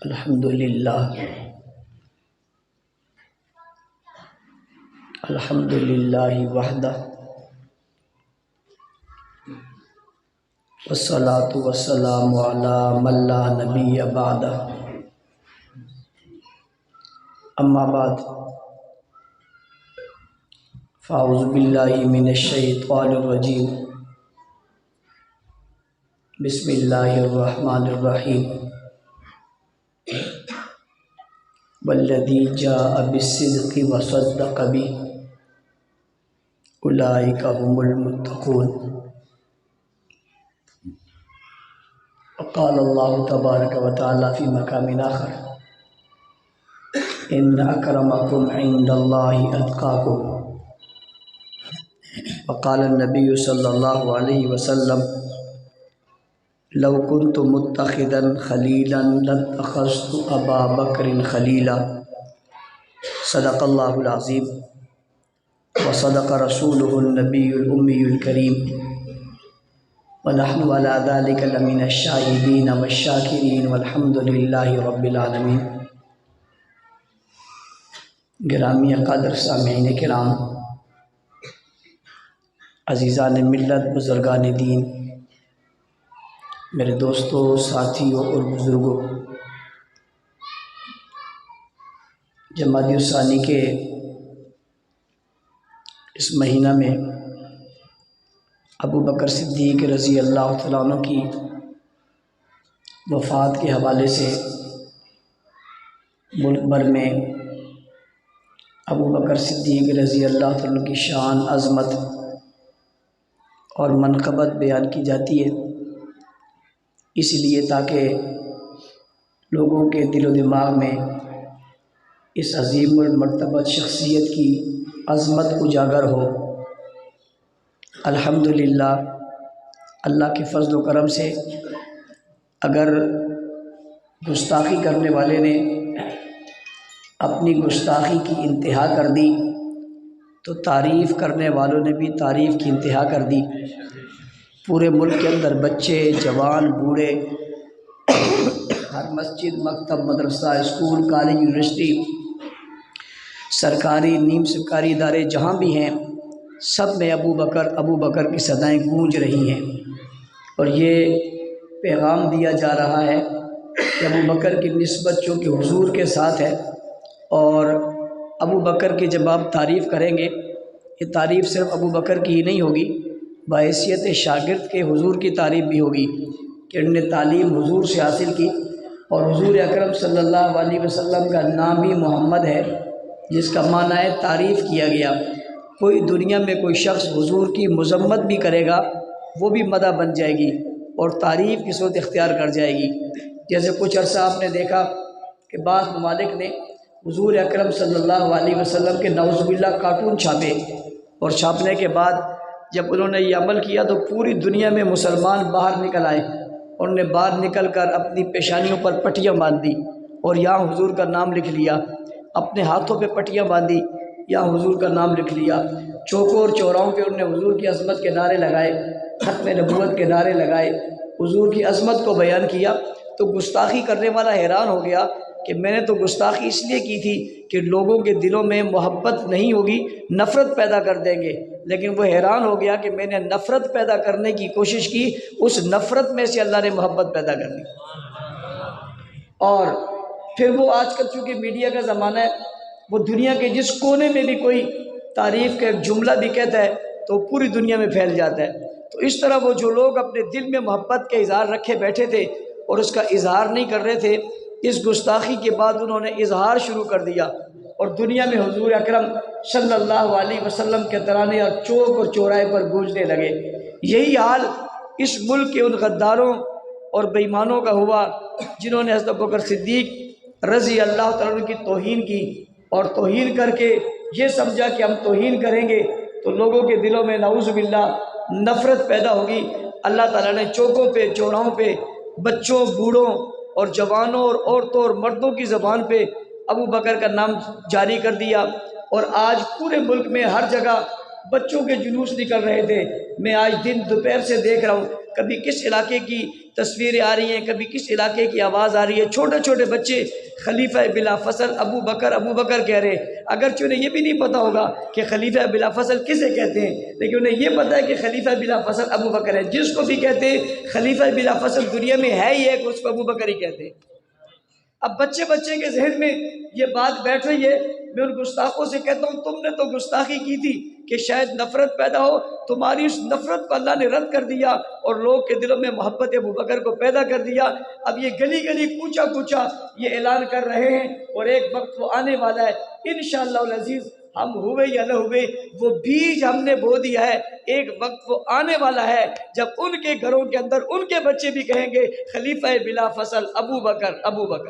الحمدللہ وحدہ والصلاة والسلام علی من لا نبی بعدہ اما بعد فاعوذ باللہ من الشیطان الرجیم بسم اللہ الرحمن الرحیم والذی جاء بالصدق وصدق بہ اولئک هم المتقون وقال اللہ تبارک وتعالی فی مقام آخر ان اکرمکم عند اللہ اتقاکم وقال النبی صلی اللہ علیہ وسلم لو كنت متخذا خلیلا لاتخذت ابا بکر خلیلا صدق اللہ العظیم وصدق رسوله النبی الامی الکریم ونحن على ذلك لمن الشاہدین والشاکرین والحمد للہ رب العالمین۔ گرامی قدر سامعین کرام، عزیزان ملت، بزرگان دین، میرے دوستوں، ساتھیوں اور بزرگوں، جمادی الثانی کے اس مہینہ میں ابو بکر صدیق رضی اللہ تعالیٰ عنہ کی وفات کے حوالے سے ملک بھر میں ابو بکر صدیق رضی اللہ تعالیٰ عنہ کی شان، عظمت اور منقبت بیان کی جاتی ہے، اس لیے تاکہ لوگوں کے دل و دماغ میں اس عظیم المرتبہ شخصیت کی عظمت اجاگر ہو۔ الحمدللہ اللہ کے فضل و کرم سے اگر گستاخی کرنے والے نے اپنی گستاخی کی انتہا کر دی تو تعریف کرنے والوں نے بھی تعریف کی انتہا کر دی۔ پورے ملک کے اندر بچے، جوان، بوڑھے، ہر مسجد، مکتب، مدرسہ، اسکول، کالج، یونیورسٹی، سرکاری، نیم سرکاری ادارے جہاں بھی ہیں، سب میں ابو بکر کی صدائیں گونج رہی ہیں، اور یہ پیغام دیا جا رہا ہے کہ ابو بکر کی نسبت چونکہ حضور کے ساتھ ہے، اور ابو بکر کی جب آپ تعریف کریں گے، یہ تعریف صرف ابو بکر کی ہی نہیں ہوگی، بحیثیت شاگرد کے حضور کی تعریف بھی ہوگی کہ انہوں نے تعلیم حضور سے حاصل کی، اور حضور اکرم صلی اللہ علیہ وسلم کا نام ہی محمد ہے، جس کا معنی ہے تعریف کیا گیا۔ کوئی دنیا میں کوئی شخص حضور کی مذمت بھی کرے گا، وہ بھی مدح بن جائے گی اور تعریف کی صورت اختیار کر جائے گی۔ جیسے کچھ عرصہ آپ نے دیکھا کہ بعض ممالک نے حضور اکرم صلی اللہ علیہ وسلم کے نعوذ باللہ کارٹون چھاپے، اور چھاپنے کے بعد جب انہوں نے یہ عمل کیا تو پوری دنیا میں مسلمان باہر نکل آئے، انہوں نے باہر نکل کر اپنی پیشانیوں پر پٹیاں باندھ دی اور یہاں حضور کا نام لکھ لیا، اپنے ہاتھوں پہ پٹیاں باندھی، یہاں حضور کا نام لکھ لیا، چوکوں اور چوراہوں پہ انہوں نے حضور کی عظمت کے نعرے لگائے، ختم نبوت کے نعرے لگائے، حضور کی عظمت کو بیان کیا۔ تو گستاخی کرنے والا حیران ہو گیا کہ میں نے تو گستاخی اس لیے کی تھی کہ لوگوں کے دلوں میں محبت نہیں ہوگی، نفرت پیدا کر دیں گے، لیکن وہ حیران ہو گیا کہ میں نے نفرت پیدا کرنے کی کوشش کی، اس نفرت میں سے اللہ نے محبت پیدا کر دی۔ اور پھر وہ آج کل چونکہ میڈیا کا زمانہ ہے، وہ دنیا کے جس کونے میں بھی کوئی تعریف کا ایک جملہ بھی کہتا ہے تو پوری دنیا میں پھیل جاتا ہے۔ تو اس طرح وہ جو لوگ اپنے دل میں محبت کا اظہار رکھے بیٹھے تھے اور اس کا اظہار نہیں کر رہے تھے، اس گستاخی کے بعد انہوں نے اظہار شروع کر دیا، اور دنیا میں حضور اکرم صلی اللہ علیہ وسلم کے ترانے اور چوک اور چوراہے پر گونجنے لگے۔ یہی حال اس ملک کے ان غداروں اور بے ایمانوں کا ہوا جنہوں نے حضرت ابوبکر صدیق رضی اللہ تعالیٰ عنہ کی توہین کی، اور توہین کر کے یہ سمجھا کہ ہم توہین کریں گے تو لوگوں کے دلوں میں نعوذ باللہ نفرت پیدا ہوگی۔ اللہ تعالیٰ نے چوکوں پہ، چوراہوں پہ، بچوں، بوڑھوں اور جوانوں اور عورتوں اور مردوں کی زبان پہ ابو بکر کا نام جاری کر دیا، اور آج پورے ملک میں ہر جگہ بچوں کے جلوس نکل رہے تھے۔ میں آج دن دوپہر سے دیکھ رہا ہوں کبھی کس علاقے کی تصویریں آ رہی ہیں، کبھی کس علاقے کی آواز آ رہی ہے، چھوٹے چھوٹے بچے خلیفہ بلا فصل ابو بکر کہہ رہے ہیں، اگرچہ انہیں یہ بھی نہیں پتہ ہوگا کہ خلیفہ بلا فصل کسے کہتے ہیں، لیکن انہیں یہ پتہ ہے کہ خلیفہ بلا فصل ابو بکر ہے۔ جس کو بھی کہتے ہیں خلیفہ بلا فصل دنیا میں ہے ہی ایک، اس کو ابو بکر ہی کہتے ہیں۔ اب بچے کے ذہن میں یہ بات بیٹھ رہی ہے، میں ان گستاخوں سے کہتا ہوں تم نے تو گستاخی کی تھی کہ شاید نفرت پیدا ہو، تمہاری اس نفرت کو اللہ نے رد کر دیا اور لوگ کے دلوں میں محبت ابو بکر کو پیدا کر دیا۔ اب یہ گلی گلی کوچا کوچا یہ اعلان کر رہے ہیں، اور ایک وقت وہ آنے والا ہے انشاءاللہ العزیز، ہم ہوئے یا نہ ہوئے وہ بیج ہم نے بو دیا ہے، ایک وقت وہ آنے والا ہے جب ان کے گھروں کے اندر ان کے بچے بھی کہیں گے خلیفہ بلا فصل ابو بکر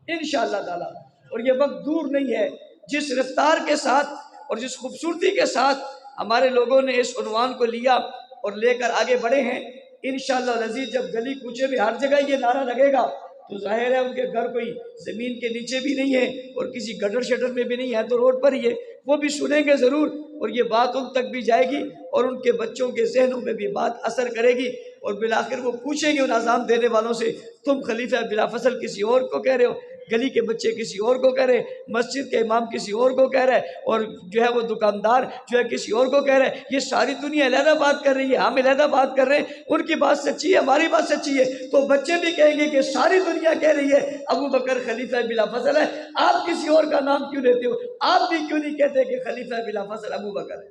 انشاءاللہ تعالی۔ اور یہ وقت دور نہیں ہے۔ جس رفتار کے ساتھ اور جس خوبصورتی کے ساتھ ہمارے لوگوں نے اس عنوان کو لیا اور لے کر آگے بڑھے ہیں، انشاءاللہ العزیز جب گلی کوچے میں ہر جگہ یہ نعرہ لگے گا تو ظاہر ہے ان کے گھر کوئی زمین کے نیچے بھی نہیں ہے اور کسی گٹر شٹر میں بھی نہیں ہے، تو روڈ پر ہی ہے، وہ بھی سنیں گے ضرور، اور یہ بات ان تک بھی جائے گی اور ان کے بچوں کے ذہنوں میں بھی بات اثر کرے گی، اور بالآخر وہ پوچھیں گے ان اذان دینے والوں سے تم خلیفہ بلا فصل کسی اور کو کہہ رہے ہو، گلی کے بچے کسی اور کو کہہ رہے، مسجد کے امام کسی اور کو کہہ رہا ہے، اور جو ہے وہ دکاندار جو ہے کسی اور کو کہہ رہا ہے۔ یہ ساری دنیا علیحدہ بات کر رہی ہے، ہم علیحدہ بات کر رہے ہیں، ان کی بات سچی ہے، ہماری بات سچی ہے، تو بچے بھی کہیں گے کہ ساری دنیا کہہ رہی ہے ابو بکر خلیفہ بلا فصل ہے، آپ کسی اور کا نام کیوں لیتے ہو؟ آپ بھی کیوں نہیں کہتے کہ خلیفہ بلا فصل ابو بکر ہے؟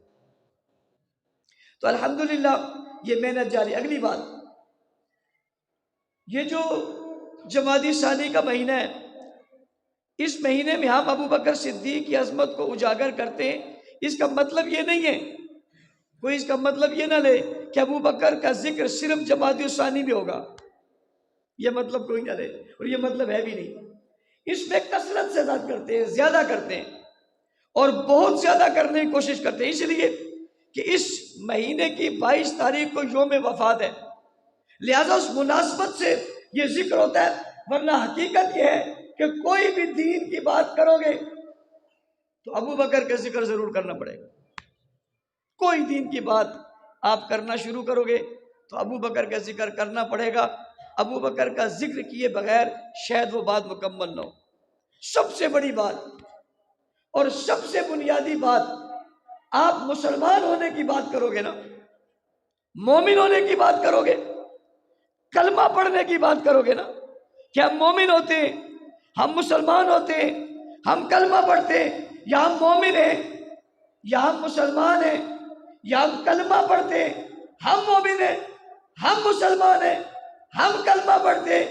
تو الحمدللہ یہ محنت جاری۔ اگلی بات، یہ جو جمادی ثانی کا مہینہ ہے، اس مہینے میں ہم ابو بکر صدیق کی عظمت کو اجاگر کرتے ہیں، اس کا مطلب یہ نہیں ہے، کوئی اس کا مطلب یہ نہ لے کہ ابو بکر کا ذکر صرف جمادی ثانی میں ہوگا، یہ مطلب کوئی نہ لے، اور یہ مطلب ہے بھی نہیں۔ اس میں کثرت سے ذات کرتے ہیں، زیادہ کرتے ہیں، اور بہت زیادہ کرنے کی کوشش کرتے ہیں، اس لیے کہ اس مہینے کی 22 تاریخ کو یوم وفات ہے، لہذا اس مناسبت سے یہ ذکر ہوتا ہے، ورنہ حقیقت یہ ہے کہ کوئی بھی دین کی بات کرو گے تو ابو بکر کا ذکر ضرور کرنا پڑے گا۔ کوئی دین کی بات آپ کرنا شروع کرو گے تو ابو بکر کا ذکر کرنا پڑے گا، ابو بکر کا ذکر کیے بغیر شاید وہ بات مکمل نہ ہو۔ سب سے بڑی بات اور سب سے بنیادی بات، آپ مسلمان ہونے کی بات کرو گے نا، مومن ہونے کی بات کرو گے، کلمہ پڑھنے کی بات کرو گے نا، کہ ہم مومن ہوتے ہیں، ہم مسلمان ہوتے ہیں، ہم کلمہ پڑھتے ہیں، یا ہم مومن ہیں، یا ہم مسلمان ہیں، یا ہم کلمہ پڑھتے ہیں، ہم مومن ہیں، ہم مسلمان ہیں، ہم کلمہ پڑھتے ہیں،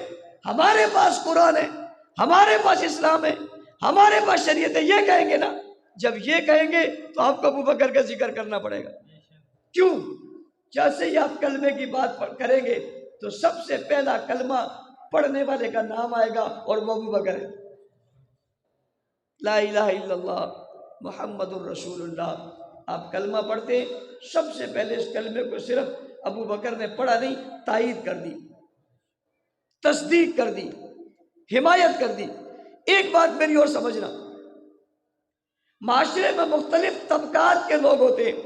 ہمارے پاس قرآن ہے، ہمارے پاس اسلام ہے، ہمارے پاس شریعت ہے، یہ کہیں گے نا، جب یہ کہیں گے تو آپ کو ابو بکر کا ذکر کرنا پڑے گا۔ کیوں؟ جیسے ہی آپ کلمے کی بات کریں گے تو سب سے پہلا کلمہ پڑھنے والے کا نام آئے گا اور وہ ابو بکر ہے۔ لا الہ الا اللہ محمد الرسول اللہ، آپ کلمہ پڑھتے ہیں، سب سے پہلے اس کلمے کو صرف ابو بکر نے پڑھا نہیں، تائید کر دی، تصدیق کر دی، حمایت کر دی۔ ایک بات میری اور سمجھنا، معاشرے میں مختلف طبقات کے لوگ ہوتے ہیں،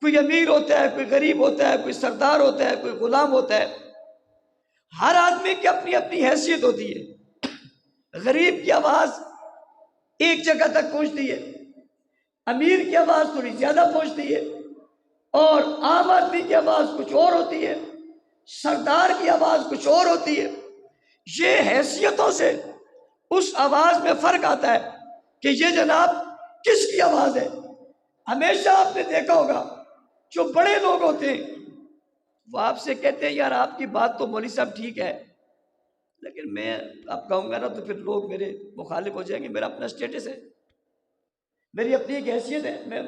کوئی امیر ہوتا ہے، کوئی غریب ہوتا ہے، کوئی سردار ہوتا ہے، کوئی غلام ہوتا ہے، ہر آدمی کی اپنی اپنی حیثیت ہوتی ہے۔ غریب کی آواز ایک جگہ تک پہنچتی ہے، امیر کی آواز تھوڑی زیادہ پہنچتی ہے، اور عام آدمی کی آواز کچھ اور ہوتی ہے، سردار کی آواز کچھ اور ہوتی ہے۔ یہ حیثیتوں سے اس آواز میں فرق آتا ہے کہ یہ جناب کس کی آواز ہے۔ ہمیشہ آپ نے دیکھا ہوگا جو بڑے لوگ ہوتے ہیں وہ آپ سے کہتے ہیں یار آپ کی بات تو مولوی صاحب ٹھیک ہے، لیکن میں اب کہوں گا نا تو پھر لوگ میرے مخالف ہو جائیں گے، میرا اپنا سٹیٹس ہے، میری اپنی ایک حیثیت ہے، میں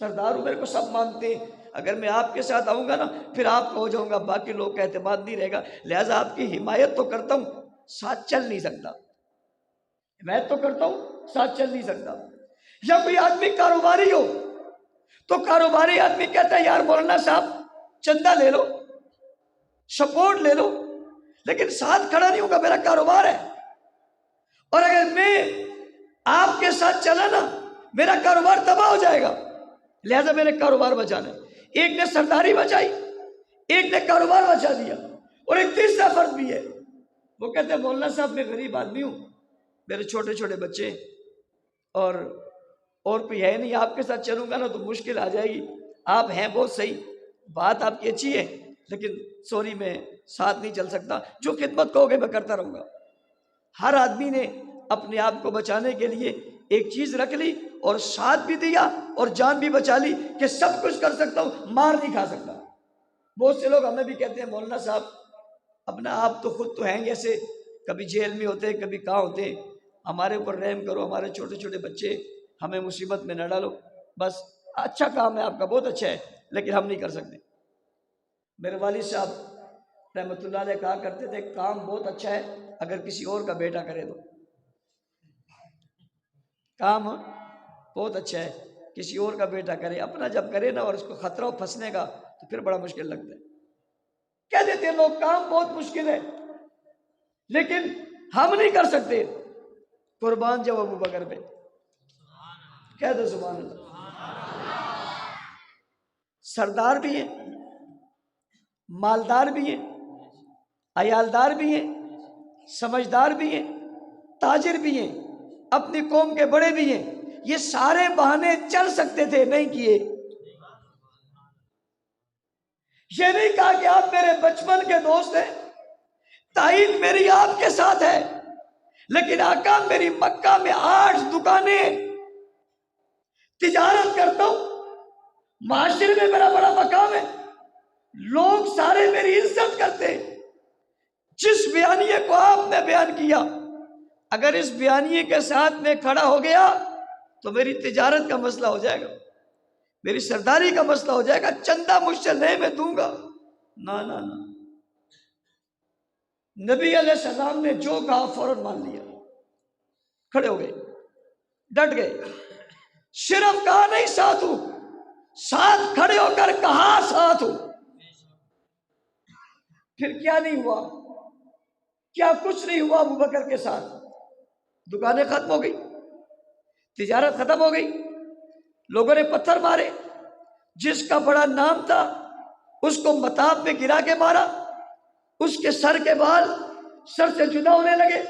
سردار ہوں، میرے کو سب مانتے ہیں، اگر میں آپ کے ساتھ آؤں گا نا پھر آپ کو ہو جاؤں گا، باقی لوگ کا اعتماد نہیں رہے گا، لہٰذا آپ کی حمایت تو کرتا ہوں، ساتھ چل نہیں سکتا، حمایت تو کرتا ہوں، ساتھ چل نہیں سکتا۔ یا کوئی آدمی کاروباری ہو تو کاروباری آدمی کہتا ہے یار مولانا صاحب چندہ لے لو، سپورٹ لے لو، لیکن ساتھ کھڑا نہیں ہوگا، میرا کاروبار ہے، اور اگر میں آپ کے ساتھ چلا نا میرا کاروبار تباہ ہو جائے گا، لہذا میرے کاروبار بچانا ہے۔ ایک نے سرداری بچائی، ایک نے کاروبار بچا دیا، اور ایک تیسرا فرد بھی ہے، وہ کہتے ہیں مولانا صاحب میں غریب آدمی ہوں، میرے چھوٹے چھوٹے بچے، اور کوئی ہے نہیں، آپ کے ساتھ چلوں گا نا تو مشکل آ جائے گی، آپ ہیں بہت صحیح، بات آپ کی اچھی ہے، لیکن سوری میں ساتھ نہیں چل سکتا، جو خدمت کہو گے میں کرتا رہوں گا۔ ہر آدمی نے اپنے آپ کو بچانے کے لیے ایک چیز رکھ لی اور ساتھ بھی دیا اور جان بھی بچا لی کہ سب کچھ کر سکتا ہوں، مار نہیں کھا سکتا۔ بہت سے لوگ ہمیں بھی کہتے ہیں مولانا صاحب اپنا آپ تو خود تو ہیں جیسے، کبھی جیل میں ہوتے ہیں کبھی کہاں ہوتے ہیں، ہمارے اوپر رحم کرو، ہمارے چھوٹے چھوٹے بچے ہمیں مصیبت میں نہ ڈالو، بس اچھا کام ہے آپ کا، بہت اچھا ہے، لیکن ہم نہیں کر سکتے۔ میرے والد صاحب رحمۃ اللہ علیہ کہا کرتے تھے کام بہت اچھا ہے اگر کسی اور کا بیٹا کرے تو، کام بہت اچھا ہے کسی اور کا بیٹا کرے، اپنا جب کرے نا اور اس کو خطرہ ہو پھنسنے کا تو پھر بڑا مشکل لگتا ہے۔ کہہ دیتے ہیں لوگ کام بہت مشکل ہے لیکن ہم نہیں کر سکتے، قربان جاؤ ابو بکر پہ، کہہ دو سبحان اللہ۔ سردار بھی ہیں، مالدار بھی ہیں، عیالدار بھی ہیں، سمجھدار بھی ہیں، تاجر بھی ہیں، اپنی قوم کے بڑے بھی ہیں، یہ سارے بہانے چل سکتے تھے، نہیں کیے۔ یہ نہیں کہا کہ آپ میرے بچپن کے دوست ہیں، تائید میری آپ کے ساتھ ہے، لیکن آقا میری مکہ میں 8 دکانیں، تجارت کرتا ہوں، معاشرے میں میرا بڑا مقام ہے، لوگ سارے میری عزت کرتے ہیں۔ جس بیانیے کو آپ نے بیان کیا، اگر اس بیانیے کے ساتھ میں کھڑا ہو گیا تو میری تجارت کا مسئلہ ہو جائے گا، میری سرداری کا مسئلہ ہو جائے گا، چندہ مجھ سے نہیں میں دوں گا، نہ نہ نہ۔ نبی علیہ السلام نے جو کہا فوراً مان لیا، کھڑے ہو گئے، ڈٹ گئے، صرف کہا نہیں ساتھ ہوں، ساتھ کھڑے ہو کر کہا ساتھ ہوں۔ پھر کیا نہیں ہوا، کیا کچھ نہیں ہوا ابو بکر کے ساتھ، دکانیں ختم ہو گئی، تجارت ختم ہو گئی، لوگوں نے پتھر مارے، جس کا بڑا نام تھا اس کو متاف میں گرا کے مارا، اس کے سر کے بال سر سے جدا ہونے لگے،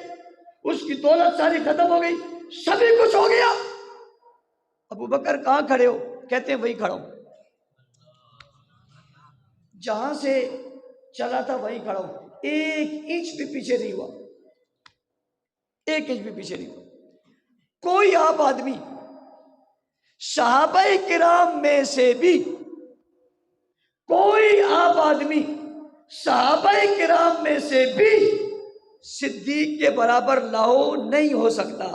اس کی دولت ساری ختم ہو گئی، سبھی کچھ ہو گیا، ابو بکر کہاں کھڑے ہو؟ کہتے ہیں وہی کھڑا ہوں، جہاں سے چلا تھا وہیں کھڑا ہوں، 1 انچ بھی پیچھے نہیں ہوا، 1 انچ بھی پیچھے نہیں ہوا۔ کوئی آپ آدمی صحابہ کرام میں سے بھی، کوئی آپ آدمی صحابہ کرام میں سے بھی صدیق کے برابر لاہو نہیں ہو سکتا،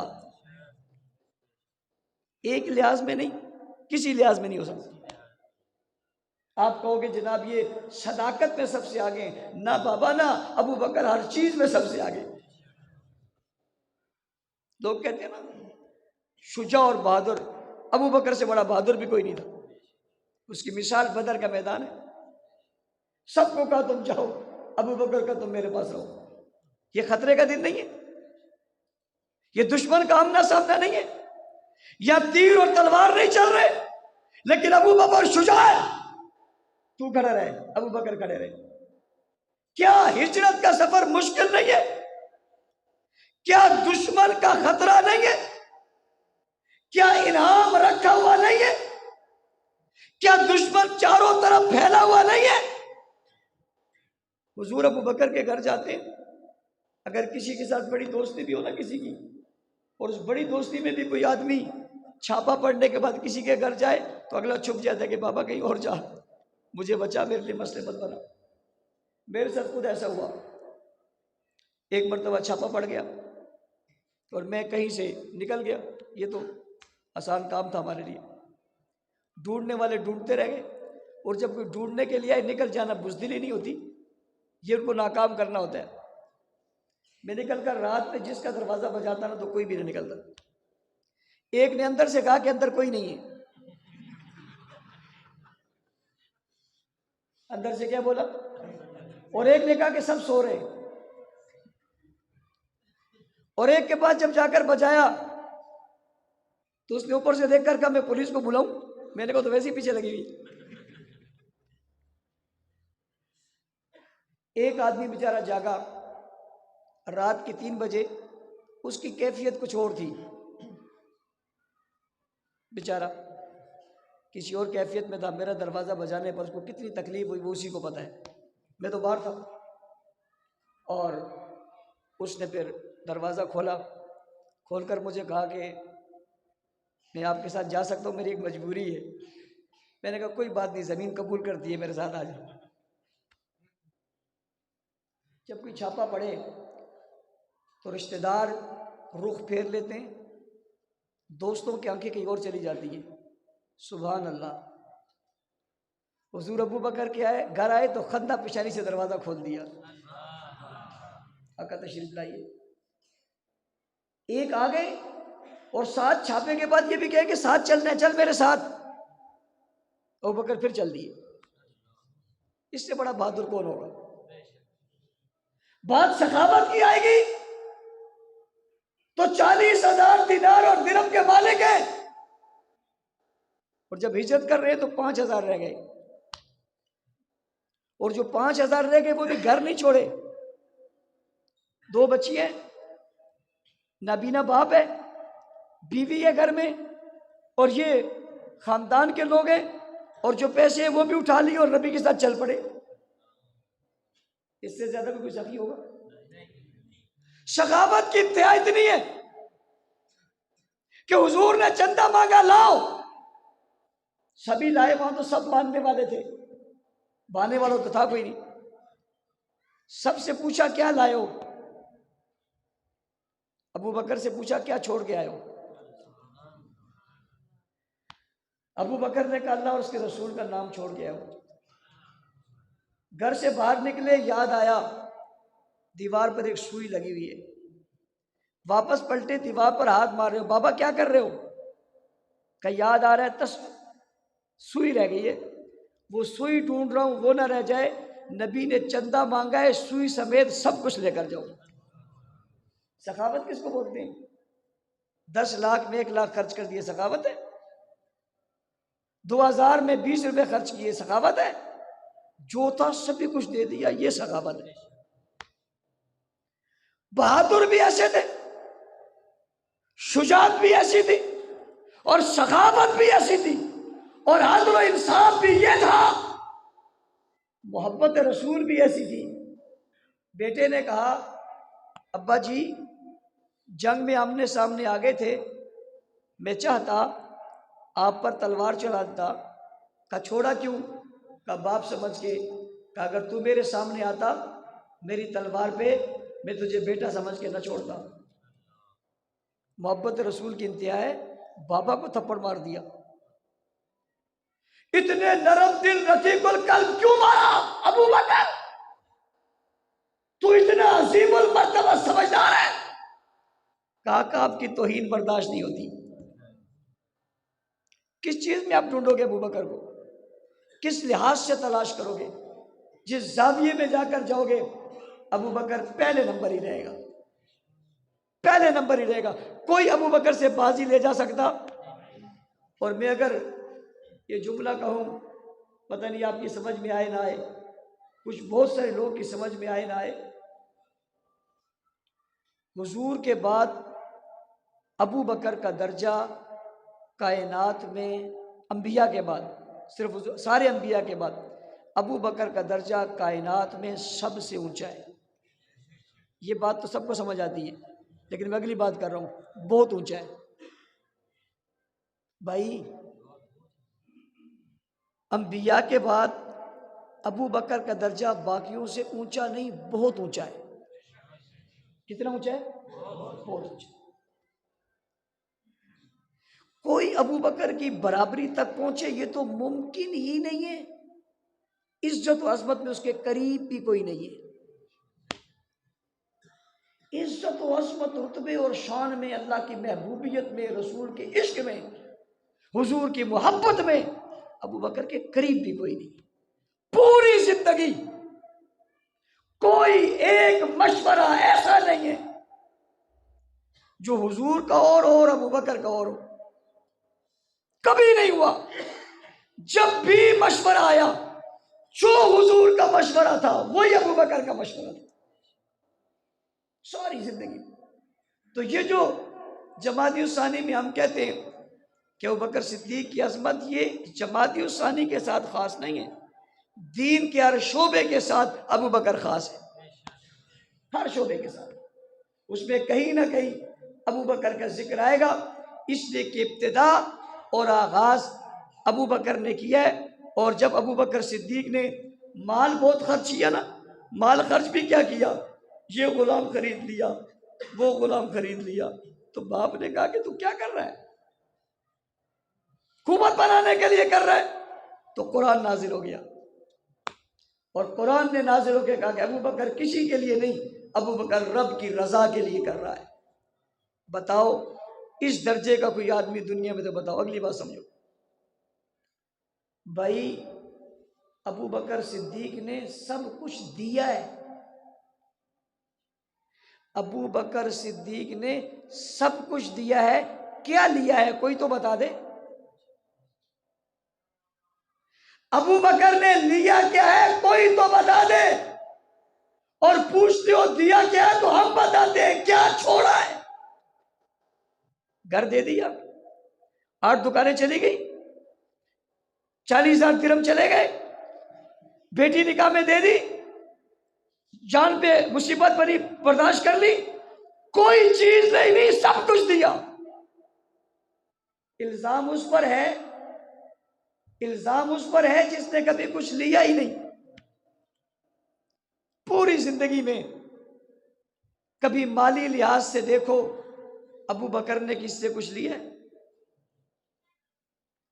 ایک لحاظ میں نہیں، کسی لحاظ میں نہیں ہو سکتا۔ آپ کہو گے جناب یہ صداقت میں سب سے آگے، نہ بابا نہ، ابو بکر ہر چیز میں سب سے آگے۔ لوگ کہتے ہیں نا شجاع اور بہادر، ابو بکر سے بڑا بہادر بھی کوئی نہیں تھا، اس کی مثال بدر کا میدان ہے، سب کو کہا تم جاؤ، ابو بکر کا تم میرے پاس رہو۔ یہ خطرے کا دن نہیں ہے، یہ دشمن کا آمنا سامنا نہیں ہے، یا تیر اور تلوار نہیں چل رہے، لیکن ابو بکر شجاع ہے، تو کھڑا رہے، ابو بکر کھڑے رہے۔ کیا ہجرت کا سفر مشکل نہیں ہے؟ کیا دشمن کا خطرہ نہیں ہے؟ کیا انعام رکھا ہوا نہیں ہے؟ کیا دشمن چاروں طرف پھیلا ہوا نہیں ہے؟ حضور ابو بکر کے گھر جاتے ہیں، اگر کسی کے ساتھ بڑی دوستی بھی ہو نا کسی کی، اور اس بڑی دوستی میں بھی کوئی آدمی چھاپا پڑنے کے بعد کسی کے گھر جائے تو اگلا چھپ جاتا ہے کہ بابا کہیں اور جا، مجھے بچا، میرے لیے مسئلے مت بنا۔ میرے ساتھ خود ایسا ہوا، ایک مرتبہ چھاپا پڑ گیا اور میں کہیں سے نکل گیا، یہ تو آسان کام تھا ہمارے لیے، ڈھونڈنے والے ڈھونڈتے رہ گئے، اور جب کوئی ڈھونڈنے کے لیے نکل جانا بزدلی نہیں ہوتی، یہ ان کو ناکام کرنا ہوتا ہے۔ میں نکل کر رات میں جس کا دروازہ بجاتا نا تو کوئی بھی نہیں نکلتا، ایک نے اندر سے کہا کہ اندر کوئی نہیں ہے، اندر سے کیا بولا، اور ایک نے کہا کہ سب سو رہے ہیں، اور ایک کے پاس جب جا کر بجایا تو اس نے اوپر سے دیکھ کر کہا میں پولیس کو بلاؤں، میں نے کہا تو ویسے ہی پیچھے لگی ہوئی۔ ایک آدمی بیچارہ جاگا رات کے 3 بجے، اس کی کیفیت کچھ اور تھی، بیچارہ کسی اور کیفیت میں تھا۔ میرا دروازہ بجانے پر اس کو کتنی تکلیف ہوئی وہ اسی کو پتہ ہے، میں تو باہر تھا۔ اور اس نے پھر دروازہ کھول کر مجھے کہا کہ میں آپ کے ساتھ جا سکتا ہوں، میری ایک مجبوری ہے۔ میں نے کہا کوئی بات نہیں، زمین قبول کرتی ہے، میرے ساتھ آ جاؤ۔ جب کوئی چھاپا پڑے تو رشتہ دار رخ پھیر لیتے ہیں، دوستوں کی آنکھیں کہیں اور چلی جاتی ہیں۔ سبحان اللہ۔ حضور ابو بکر کے گھر آئے تو خندہ پیشانی سے دروازہ کھول دیا۔ آقا تشریف لائیے۔ ایک آ گئے اور 7 چھاپے کے بعد یہ بھی کہے کہ ساتھ چلنا ہے، چل میرے ساتھ۔ ابو بکر پھر چل دیے۔ اس سے بڑا بہادر کون ہوگا؟ بات سخاوت کی آئے گی تو 40,000 دینار اور درہم کے مالک ہیں، اور جب ہجرت کر رہے ہیں تو 5,000 رہ گئے، اور جو 5,000 رہ گئے وہ بھی گھر نہیں چھوڑے۔ 2 بچی ہیں، نابینا باپ ہے، بیوی ہے گھر میں، اور یہ خاندان کے لوگ ہیں، اور جو پیسے ہیں وہ بھی اٹھا لیے اور نبی کے ساتھ چل پڑے۔ اس سے زیادہ بھی کوئی سخی ہوگا؟ سخاوت کی انتہا اتنی ہے کہ حضور نے چندہ مانگا، لاؤ، سبھی لائے۔ وہاں تو سب ماننے والے تھے، بانے والوں تو تھا کوئی نہیں۔ سب سے پوچھا کیا لائے ہو؟ ابو بکر سے پوچھا کیا چھوڑ کے آئے ہو؟ ابو بکر نے کہا اللہ اور اس کے رسول کا نام چھوڑ کے آئے ہو۔ گھر سے باہر نکلے، یاد آیا دیوار پر ایک سوئی لگی ہوئی ہے۔ واپس پلٹے، دیوار پر ہاتھ مار رہے ہو، بابا کیا کر رہے ہو؟ کہ یاد آ رہا ہے سوئی رہ گئی ہے، وہ سوئی ڈھونڈ رہا ہوں، وہ نہ رہ جائے۔ نبی نے چندہ مانگا ہے، سوئی سمیت سب کچھ لے کر جاؤ۔ سخاوت کس کو بولتے ہیں؟ 10 لاکھ میں 1 لاکھ خرچ کر دیے، سخاوت ہے؟ 2000 میں 20 روپے خرچ کیے، سخاوت ہے؟ جو تھا سبھی کچھ دے دیا، یہ سخاوت ہے۔ بہادر بھی ایسے تھے، شجاعت بھی ایسی تھی، اور سخاوت بھی ایسی تھی، اور عدل و انصاف بھی یہ تھا، محبت رسول بھی ایسی تھی۔ بیٹے نے کہا ابا جی جنگ میں آمنے سامنے آ گئے تھے، میں چاہتا آپ پر تلوار چلا دیتا۔ کہا چھوڑا کیوں؟ کہا باپ سمجھ کے، کہا اگر تو میرے سامنے آتا میری تلوار پہ، میں تجھے بیٹا سمجھ کے نہ چھوڑتا۔ محبت رسول کی انتہا ہے، بابا کو تھپڑ مار دیا۔ اتنے نرم دل رقیق القلب کیوں مارا ابو بکر؟ تو اتنا عظیم المرتبہ سمجھدار ہے؟ کہا کہ آپ کی توہین برداشت نہیں ہوتی۔ کس چیز میں آپ ڈھونڈو گے ابو بکر کو؟ کس لحاظ سے تلاش کرو گے؟ جس زاویے میں جا کر جاؤ گے ابو بکر پہلے نمبر ہی رہے گا، پہلے نمبر ہی رہے گا۔ کوئی ابو بکر سے بازی لے جا سکتا؟ اور میں اگر یہ جملہ کہوں، پتہ نہیں آپ کی سمجھ میں آئے نہ آئے، کچھ بہت سارے لوگ کی سمجھ میں آئے نہ آئے، حضور کے بعد ابو بکر کا درجہ کائنات میں انبیاء کے بعد، صرف سارے انبیاء کے بعد ابو بکر کا درجہ کائنات میں سب سے اونچا ہے۔ یہ بات تو سب کو سمجھ آتی ہے، لیکن میں اگلی بات کر رہا ہوں، بہت اونچا ہے بھائی۔ انبیاء کے بعد ابو بکر کا درجہ باقیوں سے اونچا نہیں، بہت اونچا ہے۔ کتنا اونچا ہے؟ بہت اونچا۔ کوئی ابو بکر کی برابری تک پہنچے یہ تو ممکن ہی نہیں ہے۔ عزت و عظمت میں اس کے قریب بھی کوئی نہیں ہے۔ عزت و عظمت، رتبے اور شان میں، اللہ کی محبوبیت میں، رسول کے عشق میں، حضور کی محبت میں ابو بکر کے قریب بھی کوئی نہیں۔ پوری زندگی کوئی ایک مشورہ ایسا نہیں ہے جو حضور کا اور ابو بکر کا اور ہو، کبھی نہیں ہوا۔ جب بھی مشورہ آیا جو حضور کا مشورہ تھا وہی ابو بکر کا مشورہ تھا ساری زندگی۔ تو یہ جو جمادی الثانی میں ہم کہتے ہیں کہ ابو بکر صدیق کی عظمت یہ جمادی الثانی کے ساتھ خاص نہیں ہے، دین کے ہر شعبے کے ساتھ ابو بکر خاص ہے، ہر شعبے کے ساتھ اس میں کہیں نہ کہیں ابو بکر کا ذکر آئے گا، اس لیے کہ ابتدا اور آغاز ابو بکر نے کیا ہے۔ اور جب ابو بکر صدیق نے مال بہت خرچ کیا نا، مال خرچ بھی کیا کیا، یہ غلام خرید لیا وہ غلام خرید لیا، تو باپ نے کہا کہ تو کیا کر رہا ہے، حکومت بنانے کے لیے کر رہا ہے؟ تو قرآن نازل ہو گیا اور قرآن نے نازل ہو کے کہا کہ ابو بکر کسی کے لیے نہیں، ابو بکر رب کی رضا کے لیے کر رہا ہے۔ بتاؤ اس درجے کا کوئی آدمی دنیا میں تو بتاؤ۔ اگلی بات سمجھو بھائی، ابو بکر صدیق نے سب کچھ دیا ہے، ابو بکر صدیق نے سب کچھ دیا ہے، کیا لیا ہے کوئی تو بتا دے؟ ابو بکر نے لیا کیا ہے کوئی تو بتا دے، اور پوچھتے ہو دیا کیا ہے تو ہم بتاتے ہیں کیا چھوڑا ہے۔ گھر دے دیا، 8 دکانیں چلی گئی، 40,000 درہم چلے گئے، بیٹی نکاح میں دے دی، جان پہ مصیبت بنی برداشت کر لی، کوئی چیز نہیں سب کچھ دیا۔ الزام اس پر ہے، الزام اس پر ہے جس نے کبھی کچھ لیا ہی نہیں، پوری زندگی میں کبھی مالی لحاظ سے دیکھو ابو بکر نے کس سے کچھ لیا ہے؟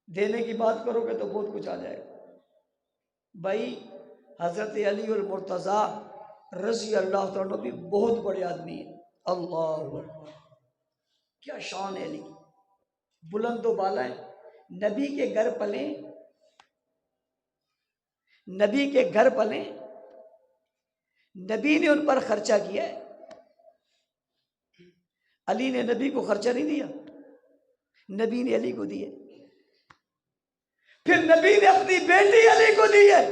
دینے کی بات کرو گے تو بہت کچھ آ جائے گا۔ بھائی حضرت علی اور مرتضیٰ رضی اللہ تعالیٰ بھی بہت بڑے آدمی ہیں، اللہ اکبر، کیا شان ہے علی، بلند و بالا ہے، نبی کے گھر پلے، نبی کے گھر پلے، نبی نے ان پر خرچہ کیا ہے، علی نے نبی کو خرچہ نہیں دیا، نبی نے علی کو دیا، پھر نبی نے اپنی بیٹی علی کو دی ہے۔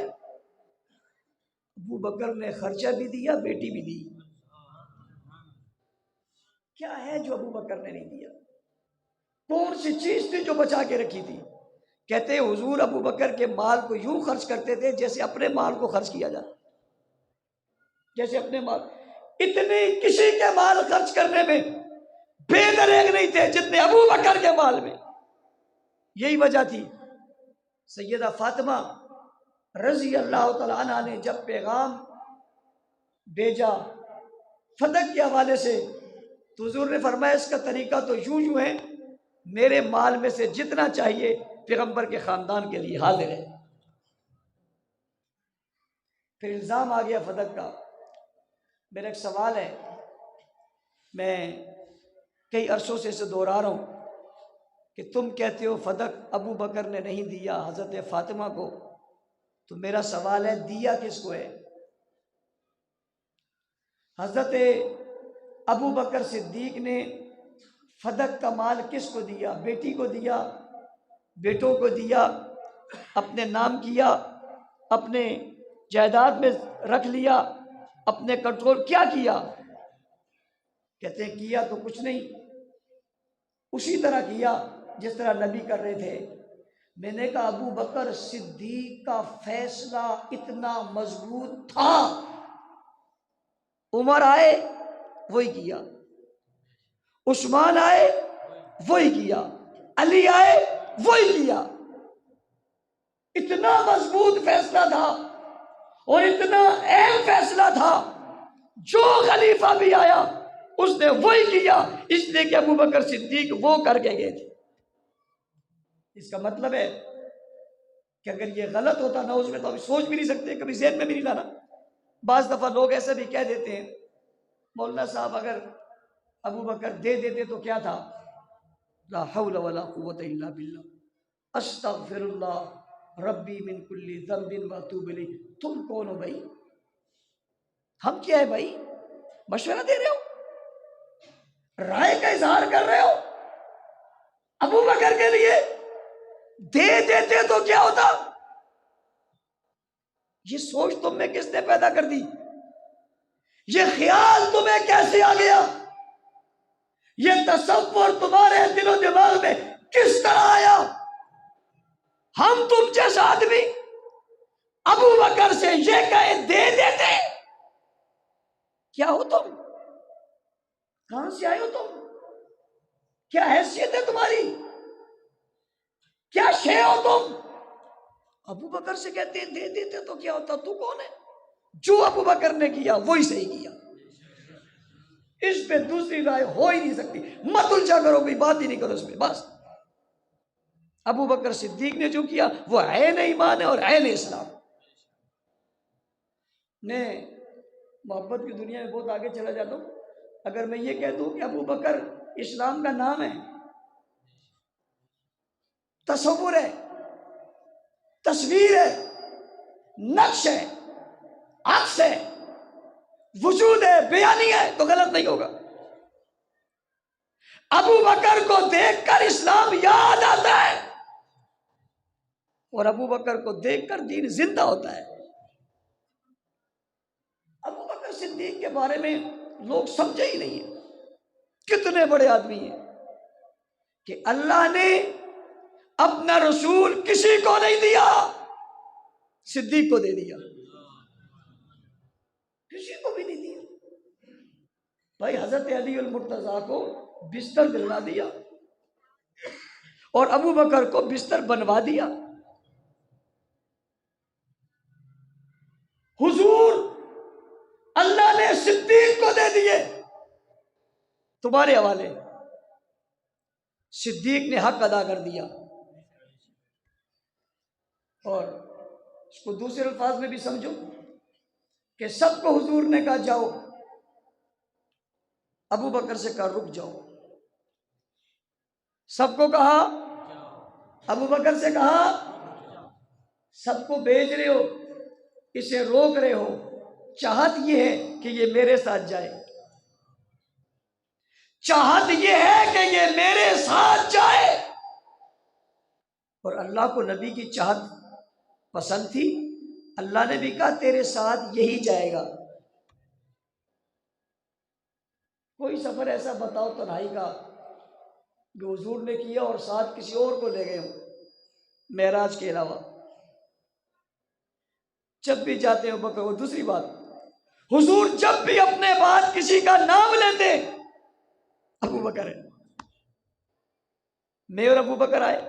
ابو بکر نے خرچہ بھی دیا، بیٹی بھی دی، کیا ہے جو ابو بکر نے نہیں دیا؟ کون سی چیز تھی جو بچا کے رکھی تھی؟ کہتے ہیں حضور ابو بکر کے مال کو یوں خرچ کرتے تھے جیسے اپنے مال کو خرچ کیا جاتا، جیسے اپنے مال، اتنی کسی کے مال خرچ کرنے میں بے دریغ نہیں تھے جتنے ابو بکر کے مال میں۔ یہی وجہ تھی سیدہ فاطمہ رضی اللہ تعالیٰ عنہ نے جب پیغام بھیجا فتح کے حوالے سے تو حضور نے فرمایا اس کا طریقہ تو یوں ہے، میرے مال میں سے جتنا چاہیے پیغمبر کے خاندان کے لیے حاضر ہے۔ پھر الزام آ گیا فتح کا۔ میرا ایک سوال ہے، میں کئی عرصوں سے اسے دوہرا رہا ہوں کہ تم کہتے ہو فتح ابو بکر نے نہیں دیا حضرت فاطمہ کو، تو میرا سوال ہے دیا کس کو ہے؟ حضرت ابو بکر صدیق نے فتح کا مال کس کو دیا؟ بیٹی کو دیا، بیٹوں کو دیا، اپنے نام کیا، اپنے جائیداد میں رکھ لیا، اپنے کنٹرول کیا کیا؟ کہتے ہیں کیا تو کچھ نہیں، اسی طرح کیا جس طرح نبی کر رہے تھے۔ میں نے کہا ابو بکر صدیق کا فیصلہ اتنا مضبوط تھا، عمر آئے وہی کیا، عثمان آئے وہی کیا، علی آئے وہی کیا، اتنا مضبوط فیصلہ تھا اور اتنا اہم فیصلہ تھا، جو خلیفہ بھی آیا اس نے وہی کیا، اس لیے کہ ابو بکر صدیق وہ کر کے گئے تھے۔ اس کا مطلب ہے کہ اگر یہ غلط ہوتا نا اس میں تو ابھی سوچ بھی نہیں سکتے، کبھی ذہن میں بھی نہیں لانا۔ بعض دفعہ لوگ ایسے بھی کہہ دیتے ہیں مولانا صاحب اگر ابو بکر دے دیتے تو کیا تھا؟ لا حول ولا قوت الا باللہ، استغفر اللہ ربی من کل ذنب واتوب الیہ۔ تم کون ہو بھائی؟ ہم کیا ہے بھائی؟ مشورہ دے رہے ہو، رائے کا اظہار کر رہے ہو؟ ابو بکر کے لیے دے دیتے تو کیا ہوتا؟ یہ سوچ تم میں کس نے پیدا کر دی؟ یہ خیال تمہیں کیسے آ گیا؟ یہ تصور تمہارے دل و دماغ میں کس طرح آیا؟ ہم تم جیسا آدمی ابو بکر سے یہ کہے دے دیتے، کیا ہو تم؟ کہاں سے آئے ہو تم؟ کیا حیثیت ہے تمہاری؟ کیا شے ہو تم؟ ابو بکر سے کہتے دے دیتے تو کیا ہوتا؟ تو کون ہے؟ جو ابو بکر نے کیا وہی صحیح کیا، اس پہ دوسری رائے ہو ہی نہیں سکتی۔ مت الجھا کرو، کوئی بات ہی نہیں کرو اس پہ، بس ابو بکر صدیق نے جو کیا وہ عین ایمان ہے اور عین اسلام۔ میں محبت کی دنیا میں بہت آگے چلا جاتا ہوں، اگر میں یہ کہہ دوں کہ ابو بکر اسلام کا نام ہے، تصور ہے، تصویر ہے، نقش ہے، عکس ہے، وجود ہے، بیانی ہے، تو غلط نہیں ہوگا۔ ابو بکر کو دیکھ کر اسلام یاد آتا ہے، اور ابو بکر کو دیکھ کر دین زندہ ہوتا ہے۔ ابو بکر صدیق کے بارے میں لوگ سمجھے ہی نہیں ہیں، کتنے بڑے آدمی ہیں کہ اللہ نے اپنا رسول کسی کو نہیں دیا، صدیق کو دے دیا، کسی کو بھی نہیں دیا۔ بھائی حضرت علی المرتضیٰ کو بستر دلوا دیا اور ابو بکر کو بستر بنوا دیا۔ حضور اللہ نے صدیق کو دے دیے تمہارے حوالے، صدیق نے حق ادا کر دیا۔ اور اس کو دوسرے الفاظ میں بھی سمجھو کہ سب کو حضور نے کہا جاؤ، ابو بکر سے کہا رک جاؤ۔ سب کو کہا، ابو بکر سے کہا سب کو بھیج رہے ہو، اسے روک رہے ہو، چاہت یہ ہے کہ یہ میرے ساتھ جائے، چاہت یہ ہے کہ یہ میرے ساتھ جائے۔ اور اللہ کو نبی کی چاہت پسند تھی، اللہ نے بھی کہا تیرے ساتھ یہی جائے گا۔ کوئی سفر ایسا بتاؤ تنہائی کا جو حضور نے کیا اور ساتھ کسی اور کو لے گئے ہوں معراج کے علاوہ؟ جب بھی جاتے ہو بکر، وہ دوسری بات، حضور جب بھی اپنے بعد کسی کا نام لیتے ابو بکر ہے۔ میں اور ابو بکر آئے،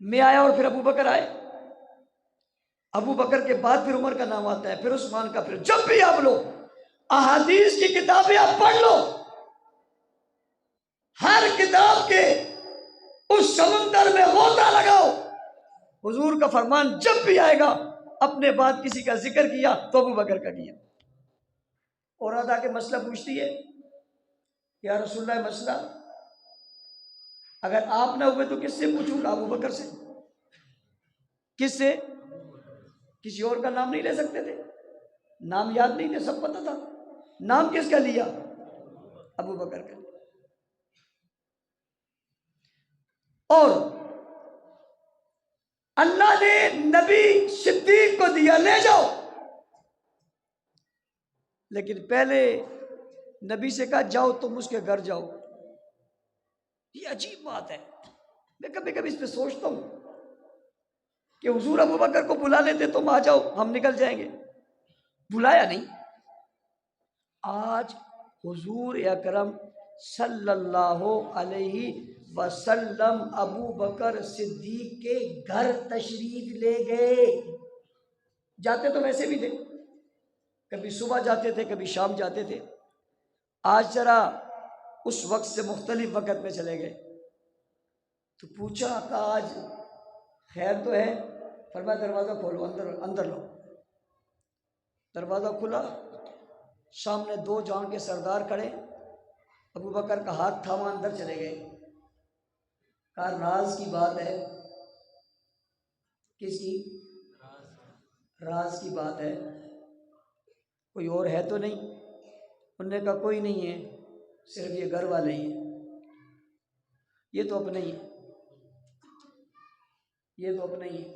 میں آیا اور پھر ابو بکر آئے، ابو بکر کے بعد پھر عمر کا نام آتا ہے، پھر عثمان کا، پھر جب بھی آپ لو احادیث کی کتابیں آپ پڑھ لو، ہر کتاب کے اس سمندر میں غوطہ لگاؤ، حضور کا فرمان جب بھی آئے گا اپنے بعد کسی کا ذکر کیا تو ابو بکر کا کیا۔ اور آدھا کے مسئلہ پوچھتی ہے یا رسول اللہ مسئلہ اگر آپ نہ ہوئے تو کس سے پوچھوں گا؟ ابو بکر سے۔ کس سے؟ کسی اور کا نام نہیں لے سکتے تھے، نام یاد نہیں تھے، سب پتہ تھا۔ نام کس کا لیا؟ ابو بکر کا۔ اور اللہ نے نبی صدیق کو دیا، لے جاؤ، لیکن پہلے نبی سے کہا جاؤ تم اس کے گھر جاؤ۔ یہ عجیب بات ہے، میں کبھی کبھی اس پہ سوچتا ہوں کہ حضور ابو بکر کو بلا لیتے تم آ جاؤ ہم نکل جائیں گے، بلایا نہیں۔ آج حضور اکرم صلی اللہ علیہ وسلم ابو بکر صدیق کے گھر تشریف لے گئے۔ جاتے تو ویسے بھی تھے، کبھی صبح جاتے تھے کبھی شام جاتے تھے، آج ذرا اس وقت سے مختلف وقت میں چلے گئے۔ تو پوچھا کہ آج خیر تو ہے؟ فرمایا دروازہ کھولو، اندر لو۔ دروازہ کھلا، سامنے دو جان کے سردار کھڑے، ابو بکر کا ہاتھ تھاما، اندر چلے گئے۔ کہا راز کی بات ہے۔ کس کی؟ راز کی بات ہے، کوئی اور ہے تو نہیں؟ انہوں نے کہا کوئی نہیں ہے، صرف یہ گھر والے ہی ہیں، یہ تو اپنے ہی ہیں، یہ تو اپنے ہی ہیں۔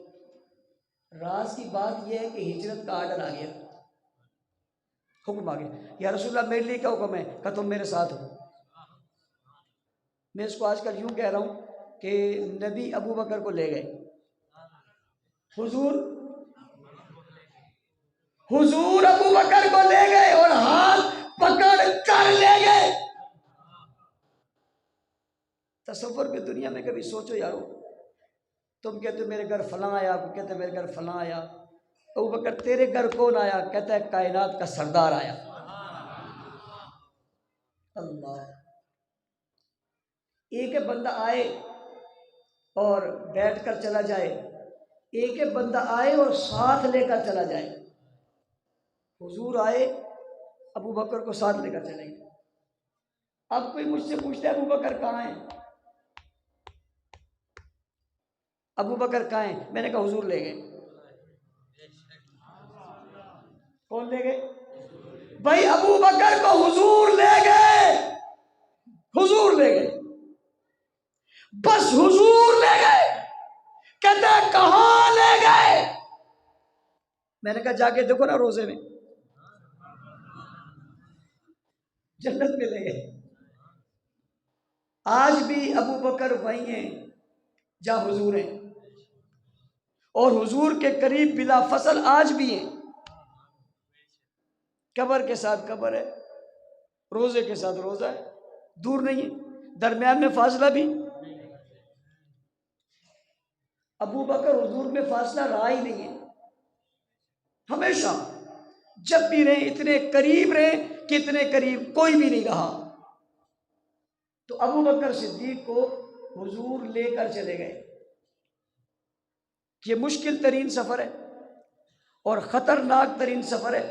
راز کی بات یہ ہے کہ ہجرت کا آرڈر آ گیا، حکم آ گیا، یا رسول اللہ میرے لیے کیا حکم ہے؟ کہ تم میرے ساتھ ہو۔ میں اس کو آج کل یوں کہہ رہا ہوں کہ نبی ابو بکر کو لے گئے، حضور ابو بکر کو لے گئے اور ہاتھ پکڑ کر لے گئے۔ تصور پہ دنیا میں کبھی سوچو یارو، تم کہتے میرے گھر فلاں آیا، کوئی کہتے میرے گھر فلاں آیا، ابو بکر تیرے گھر کون آیا؟ کہتا ہے کائنات کا سردار آیا۔ اللہ، ایک بندہ آئے اور بیٹھ کر چلا جائے، ایک بندہ آئے اور ساتھ لے کر چلا جائے۔ حضور آئے، ابو بکر کو ساتھ لے کر چلے گئے۔ اب کوئی مجھ سے پوچھتا ہے ابو بکر کہاں ہیں؟ ابو بکر کہاں ہیں؟ میں نے کہا حضور لے گئے۔ کون لے گئے؟ بھائی ابو بکر کو حضور لے گئے، حضور لے گئے، بس حضور لے گئے۔ کہتا ہے کہاں لے گئے؟ میں نے کہا جا کے دیکھو نا روزے میں، جنت میں لے گئے۔ آج بھی ابو بکر وہیں ہیں جہاں حضور ہیں، اور حضور کے قریب بلا فصل آج بھی ہیں۔ قبر کے ساتھ قبر ہے، روزے کے ساتھ روزہ ہے، دور نہیں ہے، درمیان میں فاصلہ بھی۔ ابو بکر حضور میں فاصلہ رہا ہی نہیں ہے، ہمیشہ جب بھی رہے اتنے قریب رہے کہ اتنے قریب کوئی بھی نہیں رہا۔ تو ابو بکر صدیق کو حضور لے کر چلے گئے۔ یہ مشکل ترین سفر ہے اور خطرناک ترین سفر ہے۔